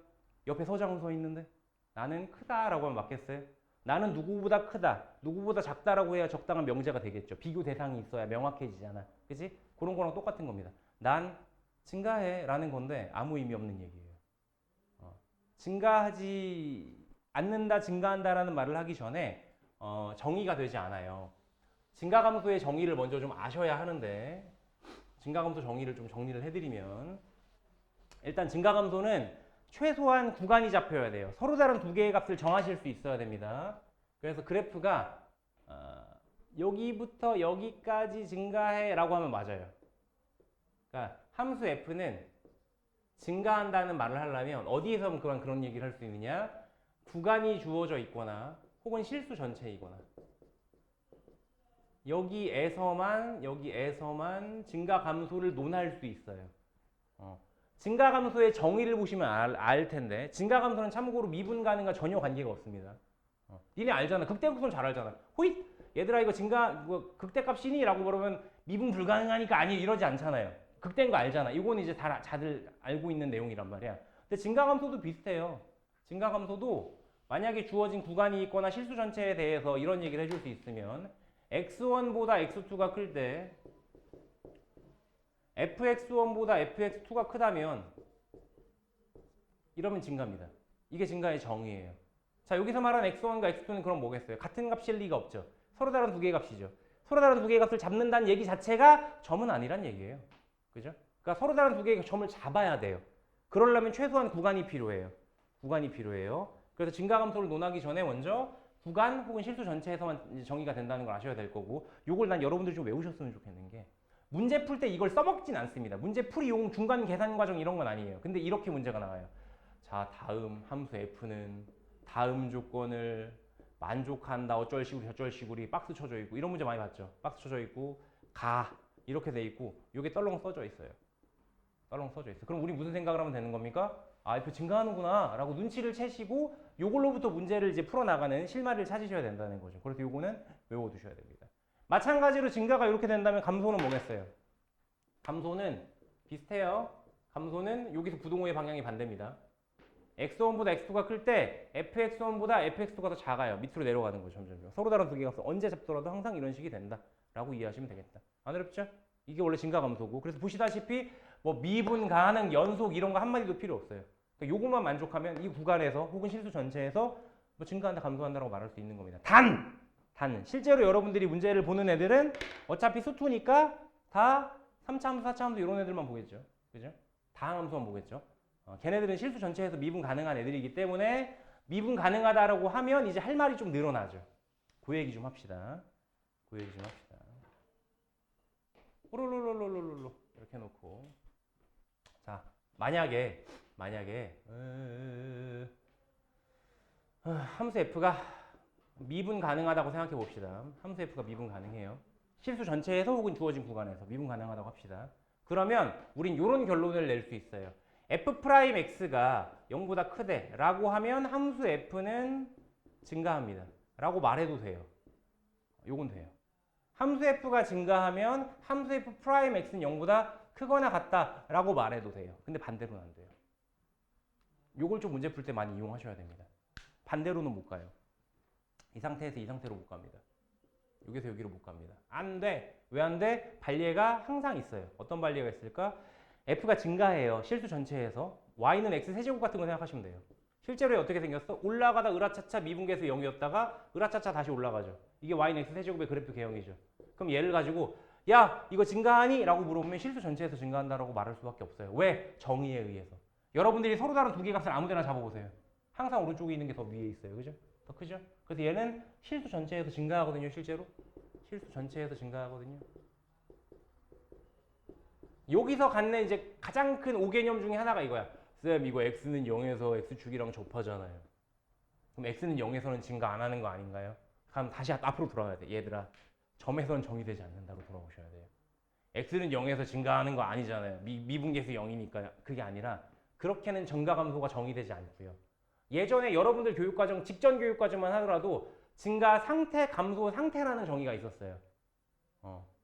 옆에 서장훈 서 있는데 나는 크다라고 하면 맞겠어요? 나는 누구보다 크다, 누구보다 작다라고 해야 적당한 명제가 되겠죠. 비교 대상이 있어야 명확해지잖아. 그치? 그런 거랑 똑같은 겁니다. 난 증가해라는 건데 아무 의미 없는 얘기예요. 증가하지 않는다, 증가한다라는 말을 하기 전에 정의가 되지 않아요. 증가감소의 정의를 먼저 좀 아셔야 하는데 증가감소 정의를 좀 정리를 해드리면 일단 증가감소는 최소한 구간이 잡혀야 돼요. 서로 다른 두 개의 값을 정하실 수 있어야 됩니다. 그래서 그래프가 여기부터 여기까지 증가해 라고 하면 맞아요. 그러니까 함수 f는 증가한다는 말을 하려면 어디에서 그런 얘기를 할 수 있느냐, 구간이 주어져 있거나 혹은 실수 전체이거나 여기에서만 증가 감소를 논할 수 있어요. 증가 감소의 정의를 보시면 알 텐데 증가 감소는 참고로 미분 가능과 전혀 관계가 없습니다. 니네 알잖아. 극대극소는 잘 알잖아. 호잇! 얘들아 이거 증가 극대값이니? 라고 물으면 미분 불가능하니까 아니 이러지 않잖아요. 극대인 거 알잖아. 이거는 이제 다들 알고 있는 내용이란 말이야. 근데 증가 감소도 비슷해요. 증가 감소도 만약에 주어진 구간이 있거나 실수 전체에 대해서 이런 얘기를 해줄 수 있으면 x1보다 x2가 클 때 fx1보다 fx2가 크다면 이러면 증가입니다. 이게 증가의 정의예요. 자, 여기서 말한 x1과 x2는 그럼 뭐겠어요? 같은 값일 리가 없죠. 서로 다른 두 개의 값이죠. 서로 다른 두 개의 값을 잡는다는 얘기 자체가 점은 아니란 얘기예요. 그죠? 그러니까 서로 다른 두 개의 점을 잡아야 돼요. 그러려면 최소한 구간이 필요해요. 구간이 필요해요. 그래서 증가감소를 논하기 전에 먼저 구간 혹은 실수 전체에서만 정의가 된다는 걸 아셔야 될 거고, 요걸 난 여러분들이 좀 외우셨으면 좋겠는 게 문제 풀 때 이걸 써먹진 않습니다. 문제 풀이용 중간 계산 과정 이런 건 아니에요. 근데 이렇게 문제가 나와요. 자, 다음 함수 f는 다음 조건을 만족한다 어쩔 시구리 저쩔 시구리 박스 쳐져 있고 이런 문제 많이 봤죠. 박스 쳐져 있고 가 이렇게 돼 있고 요게 떨렁 써져 있어요. 떨렁 써져 있어. 그럼 우리 무슨 생각을 하면 되는 겁니까? 아, f 증가하는구나 라고 눈치를 채시고 요걸로부터 문제를 이제 풀어나가는 실마리를 찾으셔야 된다는 거죠. 그래서 요거는 외워두셔야 됩니다. 마찬가지로 증가가 이렇게 된다면 감소는 뭐겠어요? 감소는 비슷해요. 감소는 여기서 부동호의 방향이 반대입니다. x1보다 x2가 클 때 fx1보다 fx2가 더 작아요. 밑으로 내려가는 거죠. 점점. 서로 다른 두 개의 값을 언제 잡더라도 항상 이런 식이 된다 라고 이해하시면 되겠다. 안 어렵죠? 이게 원래 증가 감소고, 그래서 보시다시피 뭐 미분, 가능, 연속 이런 거 한마디도 필요 없어요. 그러니까 요것만 만족하면 이 구간에서 혹은 실수 전체에서 뭐 증가한다 감소한다라고 말할 수 있는 겁니다. 단 실제로 여러분들이 문제를 보는 애들은 어차피 수투니까 다 3차 함수, 4차 함수 이런 애들만 보겠죠. 그죠? 다항 함수만 보겠죠. 걔네들은 실수 전체에서 미분 가능한 애들이기 때문에 미분 가능하다라고 하면 이제 할 말이 좀 늘어나죠. 그 얘기 좀 합시다. 그 얘기 좀 합시다. 롤롤롤롤롤롤 이렇게 해놓고, 자, 만약에 함수 f가 미분 가능하다고 생각해 봅시다. 함수 f가 미분 가능해요. 실수 전체에서 혹은 주어진 구간에서 미분 가능하다고 합시다. 그러면 우린 이런 결론을 낼 수 있어요. f'x가 0보다 크대 라고 하면 함수 f는 증가합니다 라고 말해도 돼요. 요건 돼요. 함수 f가 증가하면 함수 f'x는 0보다 크거나 같다 라고 말해도 돼요. 근데 반대로는 안 돼요. 요걸 좀 문제 풀 때 많이 이용하셔야 됩니다. 반대로는 못 가요. 이 상태에서 이 상태로 못 갑니다. 여기서 여기로 못 갑니다. 안 돼. 왜 안 돼? 반례가 항상 있어요. 어떤 반례가 있을까? f가 증가해요. 실수 전체에서. y는 x 세제곱 같은 거 생각하시면 돼요. 실제로 어떻게 생겼어? 올라가다 으라차차 미분계수 0이었다가 으라차차 다시 올라가죠. 이게 y는 x 세제곱의 그래프 개형이죠. 그럼 얘를 가지고 야, 이거 증가하니? 라고 물어보면 실수 전체에서 증가한다라고 말할 수밖에 없어요. 왜? 정의에 의해서. 여러분들이 서로 다른 두 개 값을 아무 데나 잡아보세요. 항상 오른쪽에 있는 게 더 위에 있어요. 그죠? 더 크죠? 그래서 얘는 실수 전체에서 증가하거든요. 실제로. 실수 전체에서 증가하거든요. 여기서 갖는 이제 가장 큰 5개념 중에 하나가 이거야. 쌤, 이거 x는 0에서 x축이랑 접하잖아요. 그럼 x는 0에서는 증가 안 하는 거 아닌가요? 그럼 다시 앞으로 돌아가야 돼. 얘들아, 점에서는 정의되지 않는다고 돌아오셔야 돼요. x는 0에서 증가하는 거 아니잖아요. 미분계수 0이니까. 그게 아니라 그렇게는 증가감소가 정의되지 않고요. 예전에 여러분들 교육과정, 직전 교육과정만 하더라도 증가 상태, 감소 상태라는 정의가 있었어요.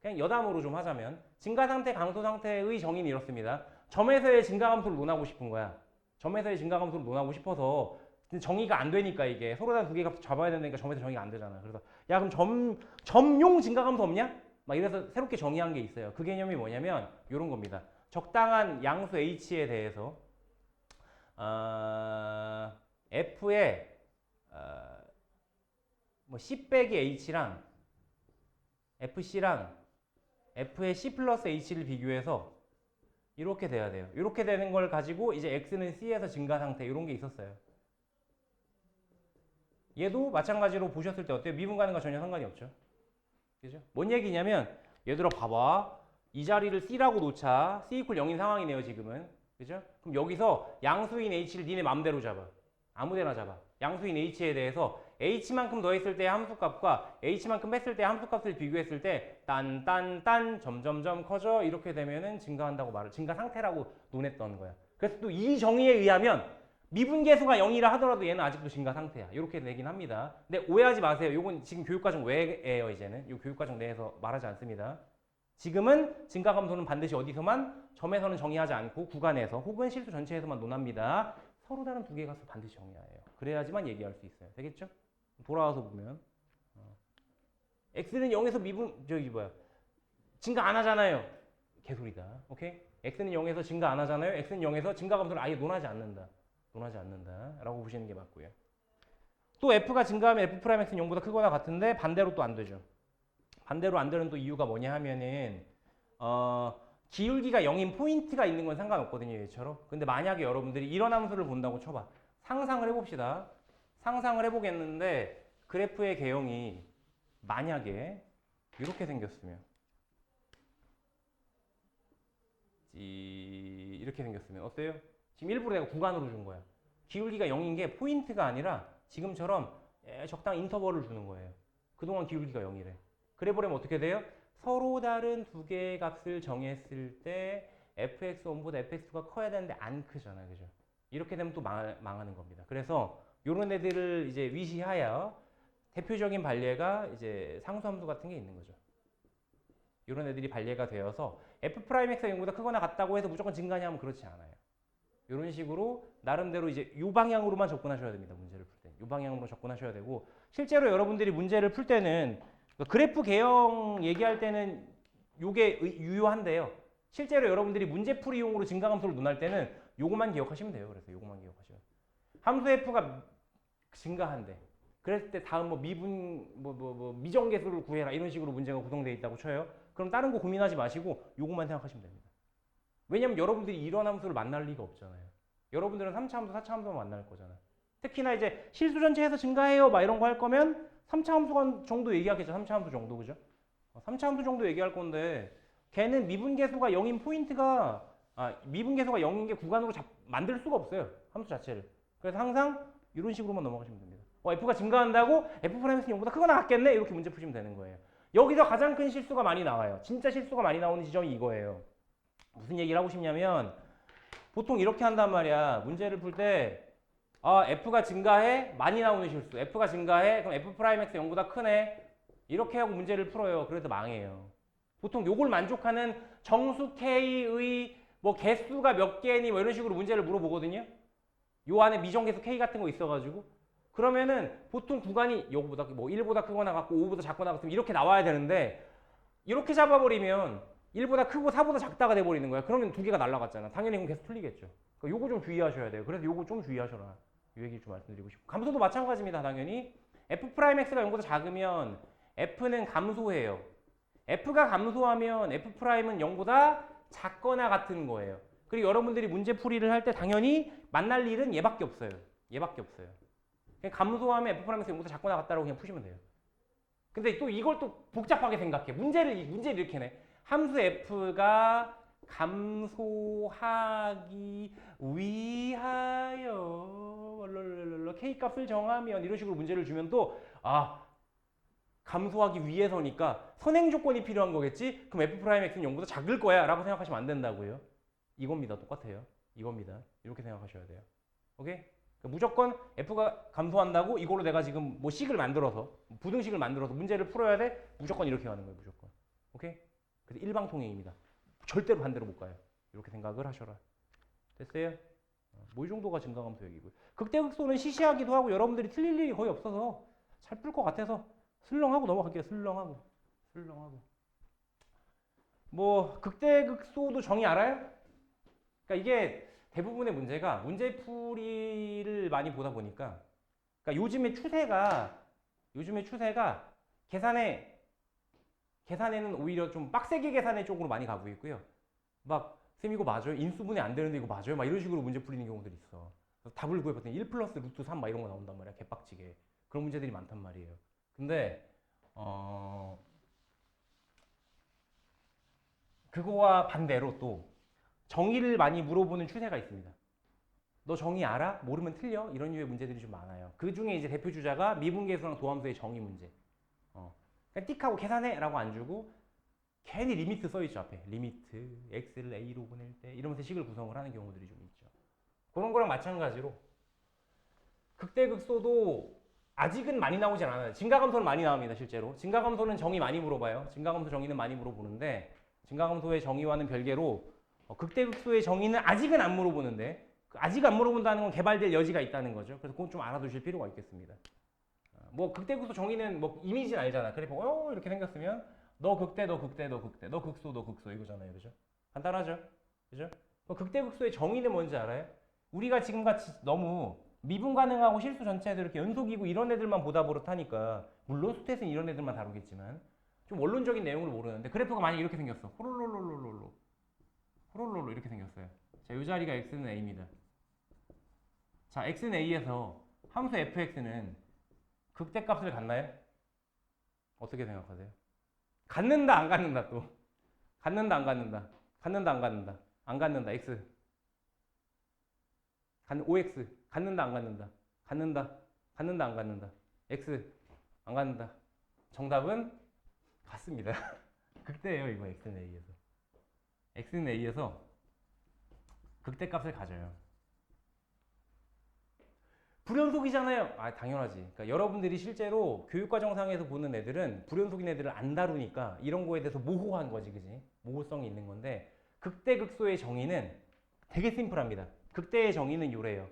그냥 여담으로 좀 하자면 증가 상태, 감소 상태의 정의는 이렇습니다. 점에서의 증가 감소를 논하고 싶은 거야. 점에서의 증가 감소를 논하고 싶어서 정의가 안 되니까 이게 서로 다 두 개 값 잡아야 되니까 점에서 정의가 안 되잖아. 그래서 야 그럼 점용 증가 감소 없냐? 막 이래서 새롭게 정의한 게 있어요. 그 개념이 뭐냐면 이런 겁니다. 적당한 양수 h에 대해서 f의 뭐 c 빼기 h랑 fc랑 f의 c 플러스 h를 비교해서 이렇게 돼야 돼요. 이렇게 되는 걸 가지고 이제 x는 c에서 증가 상태 이런 게 있었어요. 얘도 마찬가지로 보셨을 때 어때요? 미분 가는 거 전혀 상관이 없죠. 그죠? 뭔 얘기냐면 얘들아 봐봐. 이 자리를 c라고 놓자. c 이퀄 0인 상황이네요 지금은. 그죠? 그럼 여기서 양수인 h를 니네 맘대로 잡아. 아무데나 잡아. 양수인 h에 대해서 h만큼 더했을 때의 함수값과 h만큼 뺐을 때의 함수값을 비교했을 때 딴 점점점 커져 이렇게 되면은 증가한다고 증가 상태라고 논했던 거야. 그래서 또 이 정의에 의하면 미분계수가 0이라 하더라도 얘는 아직도 증가 상태야. 이렇게 되긴 합니다. 근데 오해하지 마세요. 이건 지금 교육과정 외에요 이제는. 이 교육과정 내에서 말하지 않습니다. 지금은 증가 감소는 반드시 어디서만 점에서는 정의하지 않고 구간에서 혹은 실수 전체에서만 논합니다. 서로 다른 두 개의 값을 반드시 정의해야 해요. 그래야지만 얘기할 수 있어요. 되겠죠? 돌아와서 보면 x는 0에서 증가 안 하잖아요. 개소리다. 오케이? x는 0에서 증가 안 하잖아요. x는 0에서 증가 감소를 아예 논하지 않는다. 라고 보시는 게 맞고요. 또 f가 증가하면 f'x는 0보다 크거나 같은데 반대로 또 안 되죠. 반대로 안 되는 또 이유가 뭐냐 하면은 기울기가 0인 포인트가 있는 건 상관없거든요. 얘처럼. 근데 만약에 여러분들이 이런 함수를 본다고 쳐봐. 상상을 해봅시다. 상상을 해보겠는데 그래프의 개형이 만약에 이렇게 생겼으면 이렇게 생겼으면 어때요? 지금 일부러 내가 구간으로 준 거야. 기울기가 0인 게 포인트가 아니라 지금처럼 적당한 인터벌을 주는 거예요. 그동안 기울기가 0이래. 그래 보려면 어떻게 돼요? 서로 다른 두 개의 값을 정했을 때 fx1보다 fx2가 커야 되는데 안 크잖아요. 그죠? 이렇게 되면 또 망하는 겁니다. 그래서 이런 애들을 이제 위시하여 대표적인 반례가 이제 상수함수 같은 게 있는 거죠. 이런 애들이 반례가 되어서 f'x가 0보다 크거나 같다고 해서 무조건 증가냐 하면 그렇지 않아요. 이런 식으로 나름대로 이제 이 방향으로만 접근하셔야 됩니다. 문제를 풀 때. 이 방향으로 접근하셔야 되고 실제로 여러분들이 문제를 풀 때는 그래프 개형 얘기할 때는 이게 유효한데요. 실제로 여러분들이 문제풀이용으로 증가감소를 논할 때는 요것만 기억하시면 돼요. 그래서 요것만 기억하시면. 함수 f가 증가한대. 그랬을 때 다음 뭐 미분 미정계수를 구해라 이런 식으로 문제가 구성되어 있다고 쳐요. 그럼 다른 거 고민하지 마시고 요것만 생각하시면 됩니다. 왜냐면 여러분들이 이런 함수를 만날 리가 없잖아요. 여러분들은 3차 함수, 4차 함수만 만날 거잖아요. 특히나 이제 실수 전체에서 증가해요 막 이런 거 할 거면 3차 함수 정도 얘기하겠죠. 3차 함수 정도 그죠? 3차 함수 정도 얘기할 건데 걔는 미분계수가 0인 포인트가 미분계수가 0인 게 구간으로 만들 수가 없어요. 함수 자체를. 그래서 항상 이런 식으로만 넘어가시면 됩니다. f가 증가한다고 f'x는 0보다 크거나 같겠네? 이렇게 문제 푸시면 되는 거예요. 여기서 가장 큰 실수가 많이 나와요. 진짜 실수가 많이 나오는 지점이 이거예요. 무슨 얘기를 하고 싶냐면 보통 이렇게 한단 말이야. 문제를 풀 때 f가 증가해? 많이 나오는 실수. f가 증가해? 그럼 f'x 0보다 크네? 이렇게 하고 문제를 풀어요. 그래서 망해요. 보통 요걸 만족하는 정수 k의 뭐 개수가 몇 개니 뭐 이런 식으로 문제를 물어보거든요. 요 안에 미정계수 k 같은 거 있어가지고 그러면은 보통 구간이 요거보다 뭐 1보다 크거나 같고 5보다 작거나 같으면 이렇게 나와야 되는데 이렇게 잡아버리면 1보다 크고 4보다 작다가 돼버리는 거야. 그러면 두 개가 날라갔잖아. 당연히 그럼 계속 틀리겠죠. 그러니까 요거 좀 주의하셔야 돼요. 그래서 요거 좀 주의하셔라. 이 얘기 좀 말씀드리고 싶고. 감소도 마찬가지입니다. 당연히. f'x가 0보다 작으면 f는 감소해요. f가 감소하면 f'은 0보다 작거나 같은 거예요. 그리고 여러분들이 문제 풀이를 할 때 당연히 만날 일은 얘밖에 없어요. 얘밖에 없어요. 그냥 감소하면 F'(X) 0보다 작고 나갔다라고 그냥 푸시면 돼요. 근데 또 이걸 또 복잡하게 생각해. 문제를 이렇게 내. 함수 F가 감소하기 위하여 K 값을 정하면 이런 식으로 문제를 주면 또 감소하기 위해서니까 선행 조건이 필요한 거겠지? 그럼 F'X는 0보다 작을 거야 라고 생각하시면 안 된다고요. 이겁니다. 똑같아요. 이겁니다. 이렇게 생각하셔야 돼요. 오케이? 그러니까 무조건 F가 감소한다고 이걸로 내가 지금 뭐 식을 만들어서 부등식을 만들어서 문제를 풀어야 돼? 무조건 이렇게 가는 거예요. 무조건. 오케이? 그래서 일방통행입니다. 절대로 반대로 못 가요. 이렇게 생각을 하셔라. 됐어요? 뭐 이 정도가 증가감소 얘기고요. 극대극소는 시시하기도 하고 여러분들이 틀릴 일이 거의 없어서 잘 풀 것 같아서 슬렁하고 넘어갈게요. 슬렁하고. 뭐 극대극소도 정의 알아요? 그러니까 이게 대부분의 문제가 문제풀이를 많이 보다 보니까 그러니까 요즘의 추세가 계산에는 오히려 좀 빡세게 계산의 쪽으로 많이 가고 있고요. 막 쌤 이거 맞아요? 인수분해 안 되는데 이거 맞아요? 막 이런 식으로 문제 풀리는 경우들이 있어. 답을 구해봤더니 1 플러스 루트 3 막 이런 거 나온단 말이야. 개빡치게. 그런 문제들이 많단 말이에요. 근데 그거와 반대로 또 정의를 많이 물어보는 추세가 있습니다. 너 정의 알아? 모르면 틀려? 이런 류의 문제들이 좀 많아요. 그 중에 이제 대표 주자가 미분계수랑 도함수의 정의 문제. 그냥 띡하고 계산해 라고 안 주고 괜히 리미트 써있죠. 앞에 리미트 x를 a로 보낼 때 이러면서 식을 구성을 하는 경우들이 좀 있죠. 그런 거랑 마찬가지로 극대극소도 아직은 많이 나오진 않아요. 증가감소는 많이 나옵니다. 실제로 증가감소는 정의 많이 물어봐요. 증가감소 정의는 많이 물어보는데 증가감소의 정의와는 별개로 극대극소의 정의는 아직은 안 물어보는데 아직 안 물어본다는 건 개발될 여지가 있다는 거죠. 그래서 그건 좀 알아두실 필요가 있겠습니다. 뭐 극대극소 정의는 뭐 이미지는 알잖아. 그래서 이렇게 생겼으면 너 극대 너 극대 너 극대 너 극소 너 극소 이거잖아요. 그죠? 간단하죠? 그죠? 극대극소의 정의는 뭔지 알아요? 우리가 지금같이 너무 미분 가능하고 실수 전체도 이렇게 연속이고 이런 애들만 보다 버릇하니까 물론 스탯은 이런 애들만 다루겠지만 좀 원론적인 내용을 모르는데 그래프가 만약에 이렇게 생겼어. 호롤롤롤롤롤로 이렇게 생겼어요. 자, 이 자리가 x는 a입니다. 자, x는 a에서 함수 fx는 극대값을 갖나요? 어떻게 생각하세요? 갖는다 안 갖는다 또 갖는다 안 갖는다 안 갖는다 x OX 갖는다 안 갖는다 갖는다 안 갖는다 x 안 갖는다 정답은 같습니다. 극대예요 이거 x는 a에서 극대값을 가져요. 불연속이잖아요. 당연하지. 그러니까 여러분들이 실제로 교육과정상에서 보는 애들은 불연속인 애들을 안 다루니까 이런 거에 대해서 모호한 거지, 그지? 모호성이 있는 건데 극대극소의 정의는 되게 심플합니다. 극대의 정의는 요래요.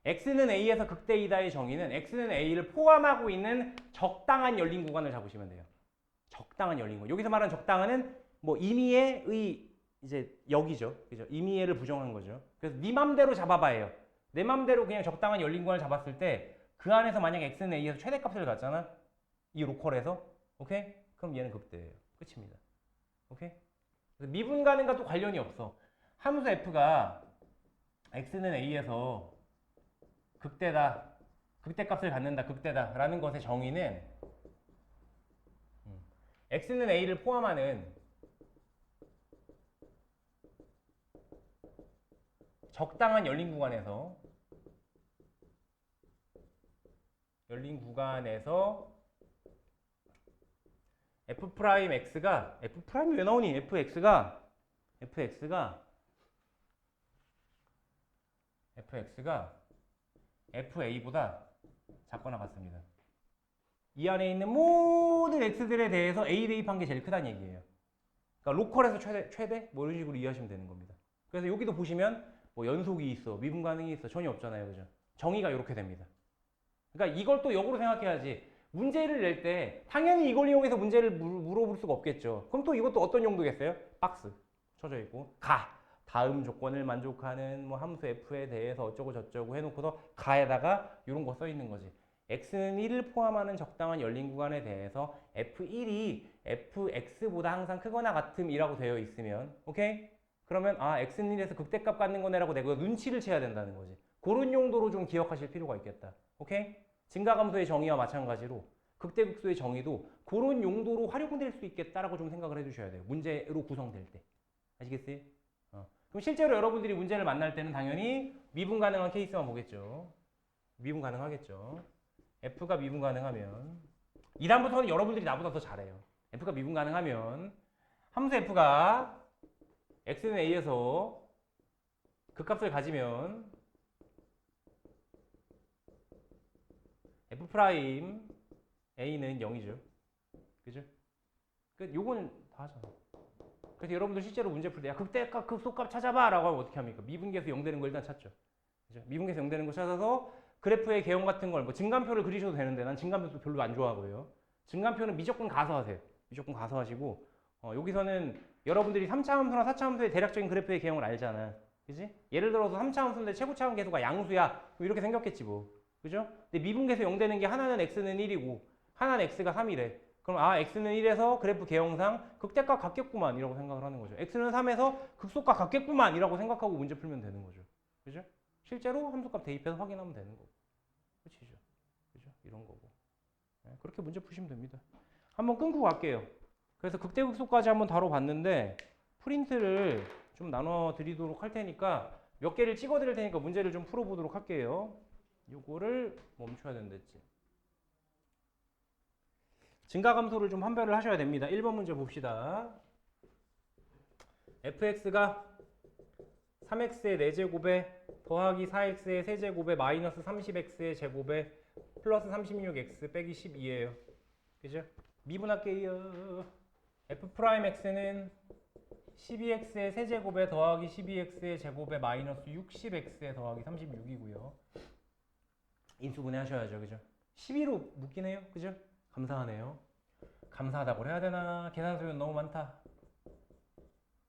x는 a에서 극대이다의 정의는 x는 a를 포함하고 있는 적당한 열린 구간을 잡으시면 돼요. 적당한 열린 구간. 여기서 말하는 적당한은 뭐 임의의 이제 여기죠. 그죠? 임의를 부정한 거죠. 그래서 네 맘대로 잡아봐요. 내 맘대로 그냥 적당한 열린 구간을 잡았을 때 그 안에서 만약 x는 a에서 최대값을 갖잖아. 이 로컬에서. 오케이? 그럼 얘는 극대예요. 끝입니다. 오케이? 그래서 미분 가능과 또 관련이 없어. 함수 f가 x는 a에서 극대다. 극대값을 갖는다. 극대다. 라는 것의 정의는 x는 a를 포함하는 적당한 열린 구간에서 f'x가 f'이 왜 나오니? fx가 fa보다 작거나 같습니다. 이 안에 있는 모든 x들에 대해서 a 대입한 게 제일 크다는 얘기예요. 그러니까 로컬에서 최대 뭐 이런 식으로 이해하시면 되는 겁니다. 그래서 여기도 보시면 뭐 연속이 있어, 미분 가능이 있어, 전혀 없잖아요. 그죠? 정의가 이렇게 됩니다. 그러니까 이걸 또 역으로 생각해야지. 문제를 낼 때 당연히 이걸 이용해서 문제를 물어볼 수가 없겠죠. 그럼 또 이것도 어떤 용도겠어요? 박스 쳐져 있고 다음 조건을 만족하는 뭐 함수 f에 대해서 어쩌고 저쩌고 해놓고서 가에다가 이런 거 써 있는 거지. x는 1을 포함하는 적당한 열린 구간에 대해서 f1이 fx보다 항상 크거나 같음이라고 되어 있으면 오케이? 그러면 x는 1에서 극대값 갖는 거네라고 내가 눈치를 채야 된다는 거지. 그런 용도로 좀 기억하실 필요가 있겠다. 오케이? 증가감소의 정의와 마찬가지로 극대극소의 정의도 그런 용도로 활용될 수 있겠다라고 좀 생각을 해주셔야 돼요. 문제로 구성될 때. 아시겠어요? 그럼 실제로 여러분들이 문제를 만날 때는 당연히 미분 가능한 케이스만 보겠죠. 미분 가능하겠죠. F가 미분 가능하면 이 다음부터는 여러분들이 나보다 더 잘해요. F가 미분 가능하면 함수 F가 X는 A에서 극값을 가지면 F 프라임 A는 0이죠. 그죠? 요거는 다 하잖아. 그래서 여러분들 실제로 문제 풀 때, 야, 극대값, 극소값 찾아봐! 라고 하면 어떻게 합니까? 미분계에서 0 되는 걸 일단 찾죠. 그죠? 미분계에서 0 되는 거 찾아서 그래프의 개형 같은 걸, 뭐, 증간표를 그리셔도 되는데, 난 증간표도 별로 안 좋아하고요. 증간표는 무조건 가서 하세요. 무조건 가서 하시고, 여기서는 여러분들이 3차 함수나 4차 함수의 대략적인 그래프의 개형을 알잖아. 그지? 예를 들어서 3차 함수인데 최고차원 계수가 양수야. 이렇게 생겼겠지, 뭐. 그죠? 근데 미분계에서 0 되는 게 하나는 x는 1이고, 하나는 x가 3이래. 그럼 x는 1에서 그래프 개형상 극대값 같겠구만 이라고 생각을 하는 거죠. x는 3에서 극소값 같겠구만 이라고 생각하고 문제 풀면 되는 거죠. 그죠? 실제로 함수값 대입해서 확인하면 되는 거고. 그치죠? 그죠? 이런 거고. 네, 그렇게 문제 푸시면 됩니다. 한번 끊고 갈게요. 그래서 극대극소까지 한번 다뤄봤는데 프린트를 좀 나눠 드리도록 할 테니까 몇 개를 찍어 드릴 테니까 문제를 좀 풀어보도록 할게요. 요거를 멈춰야 된댔지. 증가감소를 좀 판별을 하셔야 됩니다. 1번 문제 봅시다. fx가 3x의 4제곱에 더하기 4x의 세제곱에 마이너스 30x의 제곱에 플러스 36x 빼기 12예요. 그죠? 미분할게요. f'x는 12x의 세제곱에 더하기 12x의 제곱에 마이너스 60x에 더하기 36이고요. 인수분해 하셔야죠. 그죠? 12로 묶긴 해요. 그죠? 감사하네요. 감사하다고 해야 되나? 계산 소요는 너무 많다.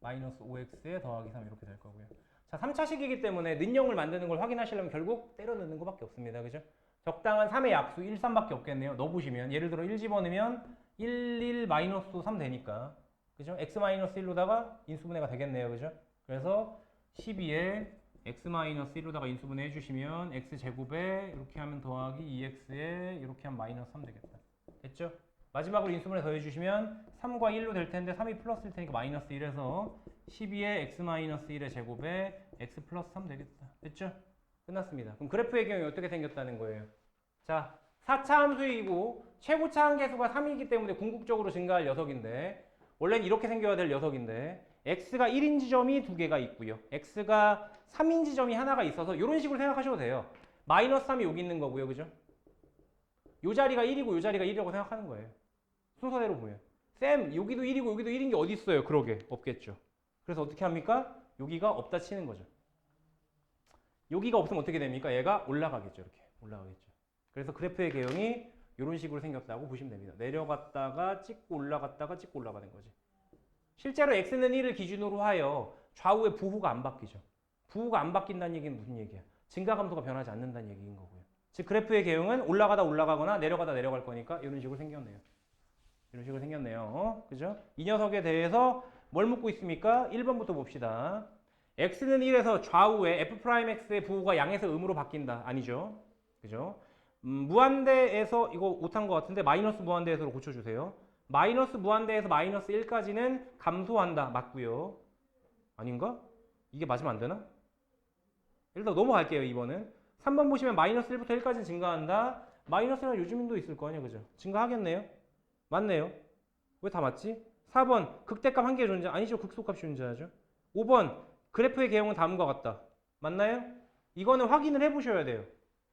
마이너스 5x에 더하기 3 이렇게 될 거고요. 자, 3차식이기 때문에 는형을 만드는 걸 확인하시려면 결국 때려 넣는 것밖에 없습니다. 그죠? 적당한 3의 약수 1, 3밖에 없겠네요. 넣어보시면 예를 들어 1 집어넣으면 1, 1, 마이너스 3 되니까 그죠? x 마이너스 1로다가 인수분해가 되겠네요. 그죠? 그래서 12에 x 마이너스 1로다가 인수분해 해주시면 x제곱에 이렇게 하면 더하기 2x에 이렇게 하면 마이너스 3 되겠다. 됐죠? 마지막으로 인수분해 더해주시면 3과 1로 될 텐데 3이 플러스일 테니까 마이너스 1에서 12의 x-1의 제곱에 x 플러스 3 되겠다. 됐죠? 끝났습니다. 그럼 그래프의 경우에 어떻게 생겼다는 거예요? 자, 4차 함수이고 최고차 함계수가 3이기 때문에 궁극적으로 증가할 녀석인데 원래는 이렇게 생겨야 될 녀석인데 x가 1인 지점이 2개가 있고요. x가 3인 지점이 하나가 있어서 이런 식으로 생각하셔도 돼요. 마이너스 3이 여기 있는 거고요. 그죠? 요 자리가 1이고 요 자리가 1이라고 생각하는 거예요. 순서대로 보면. 쌤, 여기도 1이고 여기도 1인 게 어디 있어요? 그러게. 없겠죠. 그래서 어떻게 합니까? 여기가 없다 치는 거죠. 여기가 없으면 어떻게 됩니까? 얘가 올라가겠죠. 이렇게. 올라가겠죠. 그래서 그래프의 개형이 이런 식으로 생겼다고 보시면 됩니다. 내려갔다가 찍고 올라갔다가 찍고 올라가는 거지. 실제로 x는 1을 기준으로 하여 좌우의 부호가 안 바뀌죠. 부호가 안 바뀐다는 얘기는 무슨 얘기야? 증가감소가 변하지 않는다는 얘기인 거고요. 즉 그래프의 개형은 올라가다 올라가거나 내려가다 내려갈 거니까 이런 식으로 생겼네요. 이런 식으로 생겼네요. 그죠? 이 녀석에 대해서 뭘 묻고 있습니까? 1번부터 봅시다. x는 1에서 좌우에 f'x의 부호가 양에서 음으로 바뀐다. 아니죠. 그죠? 무한대에서 이거 못한 것 같은데 마이너스 무한대에서로 고쳐주세요. 마이너스 무한대에서 마이너스 1까지는 감소한다. 맞고요. 아닌가? 이게 맞으면 안 되나? 일단 넘어갈게요. 2번은. 3번 보시면 마이너스 1부터 1까지는 증가한다. 마이너스는 요즘도 있을 거 아니에요. 그죠? 증가하겠네요. 맞네요. 왜 다 맞지? 4번 극대값 한 개 존재. 아니죠. 극소값이 존재하죠. 5번 그래프의 개형은 다음과 같다. 맞나요? 이거는 확인을 해보셔야 돼요.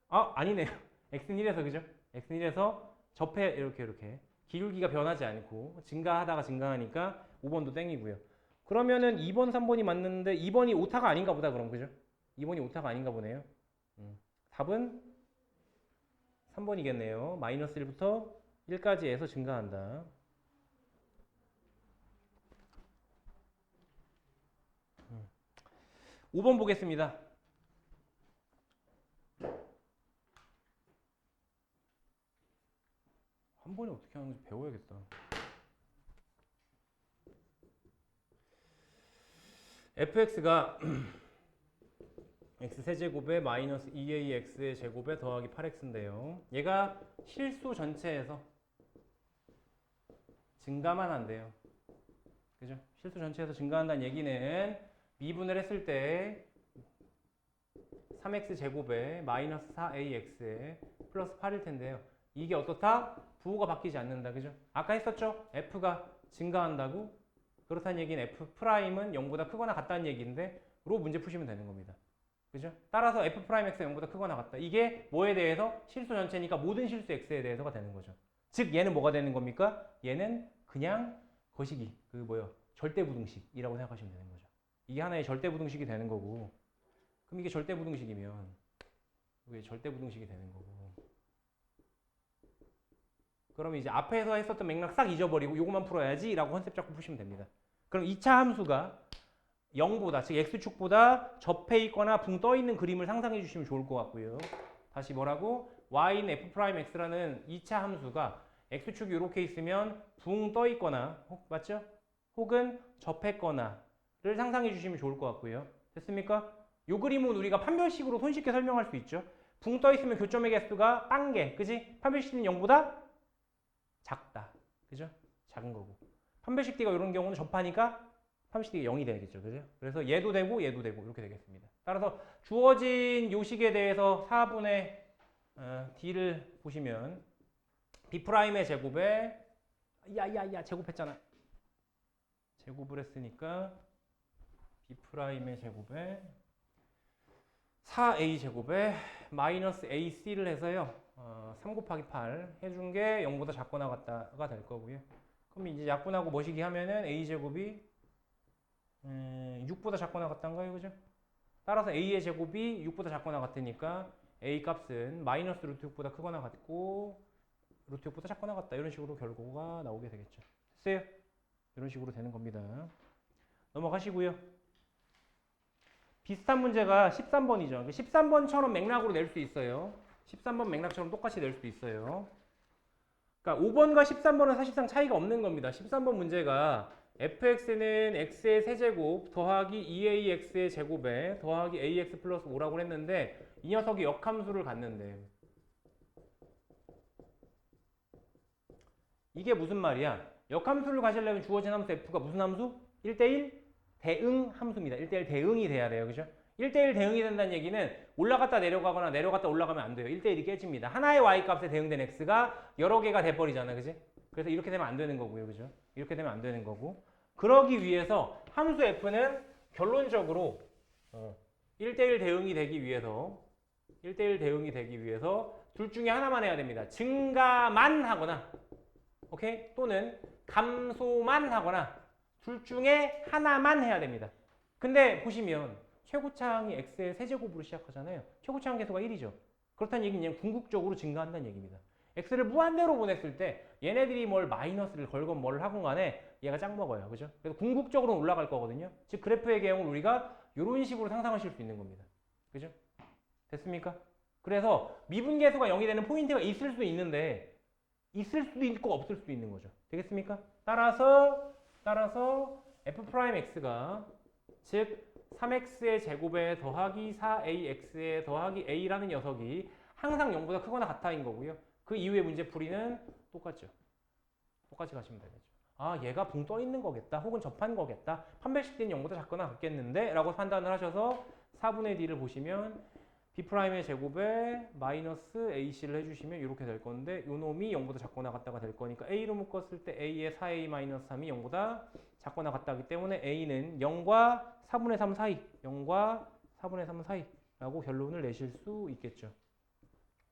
아, 아니네요. x는 1에서 그죠? x는 1에서 접해 이렇게 기울기가 변하지 않고 증가하다가 증가하니까 5번도 땡이고요. 그러면은 2번, 3번이 맞는데 2번이 오타가 아닌가 보다 그럼 그죠? 2번이 오타가 아닌가 보네요. 답은 3번이겠네요. 마이너스 1부터 1까지 해서 증가한다. 5번 보겠습니다. 한 번에 어떻게 하는지 배워야겠다. fx가 x 세제곱에 마이너스 2ax의 제곱에 더하기 8x인데요. 얘가 실수 전체에서 증가만 한대요. 그죠? 실수 전체에서 증가한다는 얘기는 미분을 했을 때 3x 제곱에 마이너스 4ax에 플러스 8일 텐데요. 이게 어떻다? 부호가 바뀌지 않는다. 그죠? 아까 했었죠? f가 증가한다고? 그렇다는 얘기는 f'은 0보다 크거나 같다는 얘기인데 로 문제 푸시면 되는 겁니다. 그죠? 따라서 f'x가 0보다 크거나 같다. 이게 뭐에 대해서? 실수 전체니까 모든 실수 x에 대해서가 되는 거죠. 즉 얘는 뭐가 되는 겁니까? 얘는 그냥 거시기, 절대부등식이라고 생각하시면 되는 거죠. 이게 하나의 절대부등식이 되는 거고, 그럼 이게 절대부등식이면 이게 절대부등식이 되는 거고, 그러면 이제 앞에서 했었던 맥락 싹 잊어버리고 이것만 풀어야지 라고 컨셉 잡고 푸시면 됩니다. 그럼 2차 함수가 0보다, 즉 x축보다 접해 있거나 붕 떠 있는 그림을 상상해 주시면 좋을 것 같고요. 다시 뭐라고? y는 f'x라는 2차 함수가 x축이 이렇게 있으면 붕 떠 있거나, 맞죠? 혹은 접했거나를 상상해 주시면 좋을 것 같고요. 됐습니까? 이 그림은 우리가 판별식으로 손쉽게 설명할 수 있죠. 붕 떠 있으면 교점의 개수가 딴 게, 그지? 판별식 D는 0보다 작다. 그죠? 작은 거고. 판별식 D가 이런 경우는 접하니까 판별식 D가 0이 되겠죠. 그죠? 그래서 얘도 되고 얘도 되고 이렇게 되겠습니다. 따라서 주어진 요식에 대해서 4분의 D를 보시면 B'의 제곱에 제곱했잖아. 제곱을 했으니까 B'의 제곱에 4A 제곱에 마이너스 AC를 해서요. 3 곱하기 8 해준 게 0보다 작거나 같다가 될 거고요. 그럼 이제 약분하고 머시기 하면은 A 제곱이 6보다 작거나 같단가요? 그죠? 따라서 A의 제곱이 6보다 작거나 같으니까 A 값은 마이너스 루트 6보다 크거나 같고 루트 6보다 작거나 같다. 이런 식으로 결과가 나오게 되겠죠. 됐어요? 이런 식으로 되는 겁니다. 넘어가시고요. 비슷한 문제가 13번이죠. 13번처럼 맥락으로 낼 수 있어요. 13번 맥락처럼 똑같이 낼 수도 있어요. 그러니까 5번과 13번은 사실상 차이가 없는 겁니다. 13번 문제가 fx는 x의 세제곱 더하기 2ax의 제곱에 더하기 ax 플러스 5라고 했는데 이 녀석이 역함수를 갖는데 이게 무슨 말이야? 역함수를 가지려면 주어진 함수 f가 무슨 함수? 1대1 대응 함수입니다. 1대1 대응이 돼야 돼요. 그죠? 1대1 대응이 된다는 얘기는 올라갔다 내려가거나 내려갔다 올라가면 안 돼요. 1대1이 깨집니다. 하나의 y값에 대응된 x가 여러 개가 돼버리잖아. 그지? 그래서 이렇게 되면 안 되는 거고요. 그죠? 이렇게 되면 안 되는 거고. 그러기 위해서 함수 f는 결론적으로 1대1 대응이 되기 위해서 1대1 대응이 되기 위해서 둘 중에 하나만 해야 됩니다. 증가만 하거나 오케이? 또는 감소만 하거나 둘 중에 하나만 해야 됩니다. 근데 보시면 최고차항이 x의 세제곱으로 시작하잖아요. 최고차항 계수가 1이죠. 그렇다는 얘기는 그냥 궁극적으로 증가한다는 얘기입니다. x를 무한대로 보냈을 때 얘네들이 뭘 마이너스를 걸건 뭘 하건 간에 얘가 짝 먹어요. 그죠? 그래서 궁극적으로 올라갈 거거든요. 즉 그래프의 개형을 우리가 이런 식으로 상상하실 수 있는 겁니다. 그죠? 됐습니까? 그래서 미분계수가 0이 되는 포인트가 있을 수도 있는데 있을 수도 있고 없을 수도 있는 거죠. 되겠습니까? 따라서 f'x가 즉 3x의 제곱에 더하기 4ax에 더하기 a라는 녀석이 항상 0보다 크거나 같다인 거고요. 그 이후의 문제풀이는 똑같죠. 똑같이 가시면 되겠죠. 아, 얘가 붕 떠 있는 거겠다. 혹은 접한 거겠다. 판별식 D는 0보다 작거나 같겠는데? 라고 판단을 하셔서 4분의 D를 보시면 B'의 제곱에 마이너스 AC를 해주시면 이렇게 될 건데 요 놈이 0보다 작거나 같다가 될 거니까 A로 묶었을 때 A의 4A 마이너스 3이 0보다 작거나 같다기 때문에 A는 0과 4분의 3 사이 0과 4분의 3 사이라고 결론을 내실 수 있겠죠.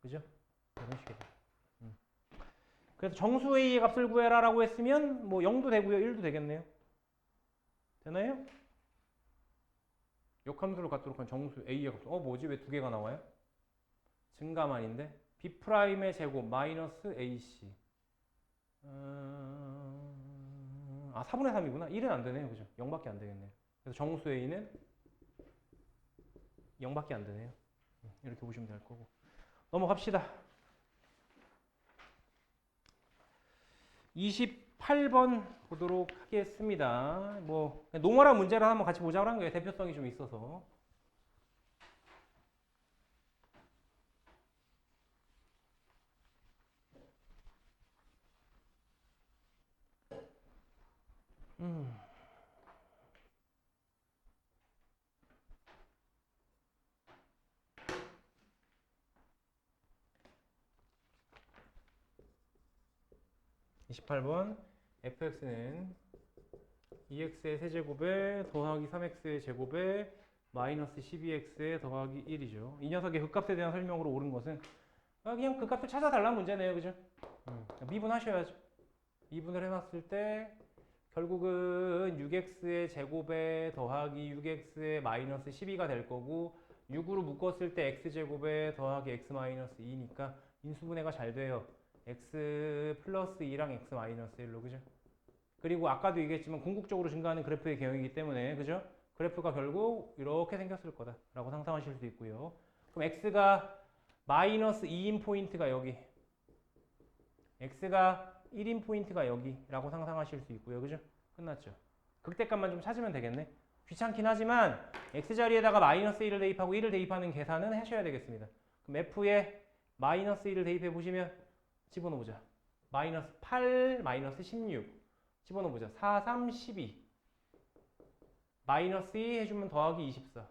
그죠? 이런 식으로. 그래서 정수 A의 값을 구해라 라고 했으면 뭐 0도 되고요 1도 되겠네요. 되나요? 역함수를 갖도록 한 정수 A의 값. 뭐지? 왜 두 개가 나와요? 증가만인데 B'의 제곱 마이너스 AC 4분의 3이구나. 1은 안 되네요. 그죠? 0밖에 안 되겠네요. 그래서 정수 A는 0밖에 안 되네요. 이렇게 보시면 될 거고. 넘어갑시다. 28번 보도록 하겠습니다. 뭐 노멀한 문제를 한번 같이 보자고 한 거예요. 대표성이 좀 있어서. 28번 fx는 2x의 세제곱에 더하기 3x의 제곱에 마이너스 12x에 더하기 1이죠. 이 녀석의 극값에 대한 설명으로 옳은 것은 그냥 극값을 찾아달라는 문제네요. 그죠? 미분하셔야죠. 미분을 해놨을 때 결국은 6x의 제곱에 더하기 6x의 마이너스 12가 될 거고 6으로 묶었을 때 x제곱에 더하기 x 마이너스 2니까 인수분해가 잘 돼요. x 플러스 2랑 x 마이너스 1로 그죠? 그리고 아까도 얘기했지만 궁극적으로 증가하는 그래프의 개형이기 때문에 그죠? 그래프가 결국 이렇게 생겼을 거다라고 상상하실 수 있고요. 그럼 x가 마이너스 2인 포인트가 여기, x가 1인 포인트가 여기라고 상상하실 수 있고요. 그죠? 끝났죠. 극대값만 좀 찾으면 되겠네. 귀찮긴 하지만 x 자리에다가 마이너스 1을 대입하고 1을 대입하는 계산은 하셔야 되겠습니다. 그럼 f에 마이너스 1을 대입해 보시면 집어넣어보자. 마이너스 8, 마이너스 16 집어넣어보자. 4, 3, 12 마이너스 2 해주면 더하기 24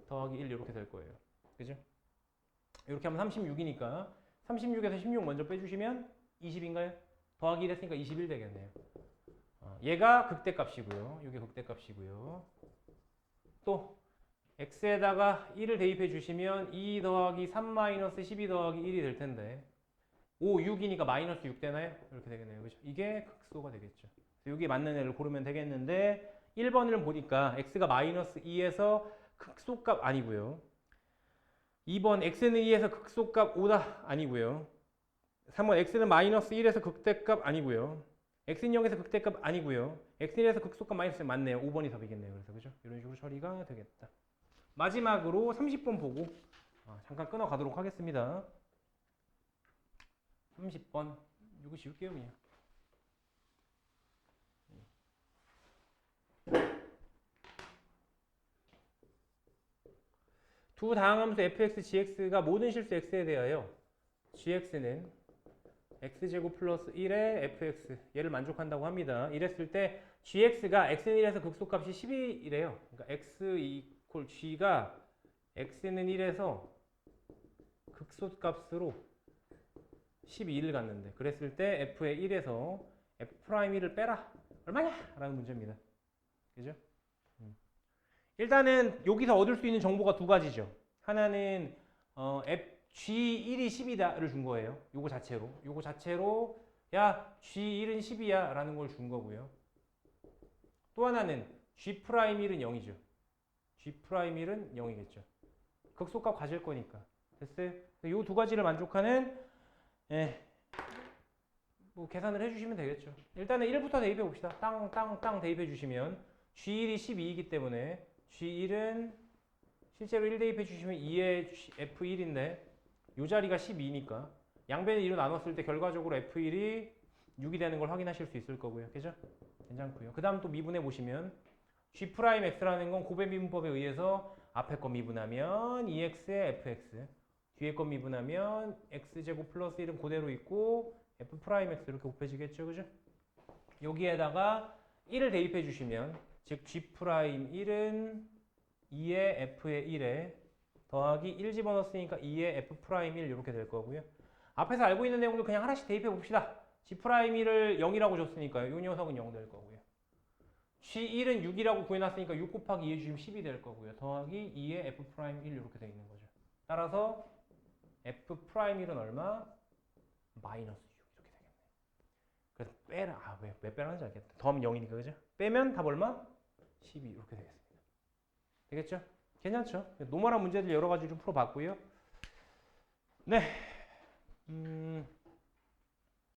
더하기 1 이렇게 될 거예요. 그죠? 이렇게 하면 36이니까 36에서 16 먼저 빼주시면 20인가요? 더하기 1 했으니까 21 되겠네요. 얘가 극대값이고요. 이게 극대값이고요. 또 x에다가 1을 대입해 주시면 2 더하기 3 마이너스 12 더하기 1이 될 텐데 5, 6이니까 마이너스 6 되나요? 이렇게 되겠네요. 그죠? 이게 극소가 되겠죠. 여기 맞는 애를 고르면 되겠는데 1번을 보니까 x가 마이너스 2에서 극소값 아니고요. 2번 x는 2에서 극소값 5다 아니고요. 3번 x는 마이너스 1에서 극대값 아니고요. x는 0에서 극대값 아니고요. x는 1에서 극소값 마이너스 1 맞네요. 5번이 답이겠네요. 그래서 그죠? 이런 식으로 처리가 되겠다. 마지막으로 30번 보고 잠깐 끊어 가도록 하겠습니다. 30번 이거 지울게요 그냥. 두 다항함수 fx, gx가 모든 실수 x에 대하여 gx는 x제곱 플러스 1의 fx 얘를 만족한다고 합니다. 이랬을 때 gx가 x는 1에서 극소값이 12이래요. 그러니까 x 이퀄 g가 x는 1에서 극소값으로 12를 갖는데 그랬을 때 f의 1에서 f'1을 빼라. 얼마냐? 라는 문제입니다. 그죠? 일단은 여기서 얻을 수 있는 정보가 두 가지죠. 하나는 G1이 10이다를 준 거예요. 요거 자체로 야 G1은 10이야 라는 걸 준 거고요. 또 하나는 G'1은 0이죠. G'1은 0이겠죠. 극소값 가질 거니까. 됐어요? 요 두 가지를 만족하는 뭐 계산을 해주시면 되겠죠. 일단은 1부터 대입해 봅시다. 땅 대입해 주시면 G1이 12이기 때문에 G1은 실제로 1 대입해 주시면 2의 F1인데 이 자리가 12니까 양변을 2로 나눴을 때 결과적으로 F1이 6이 되는 걸 확인하실 수 있을 거고요. 그죠? 괜찮고요. 그 다음 또 미분해 보시면 G'X라는 건 고배 미분법에 의해서 앞에 거 미분하면 2x의 fx 뒤에 거 미분하면 x제곱 플러스 1은 그대로 있고 f'x 이렇게 곱해지겠죠. 그죠? 여기에다가 1을 대입해 주시면 즉 G'1은 2의 F의 1에 더하기 1 집어넣었으니까 2의 F'1 이렇게 될 거고요. 앞에서 알고 있는 내용들 그냥 하나씩 대입해 봅시다. G'1을 0이라고 줬으니까요. 이 녀석은 0 될 거고요. G1은 6이라고 구해놨으니까 6 곱하기 2 해주시면 10이 될 거고요. 더하기 2의 F'1 이렇게 되어 있는 거죠. 따라서 F'1은 얼마? 마이너스 6 이렇게 되겠네. 그래서 빼라. 왜 빼라는지 알겠다. 더하면 0이니까 그죠? 빼면 답 얼마? 12 이렇게 되겠습니다. 되겠죠? 괜찮죠? 노멀한 문제들 여러 가지 좀 풀어봤고요. 네.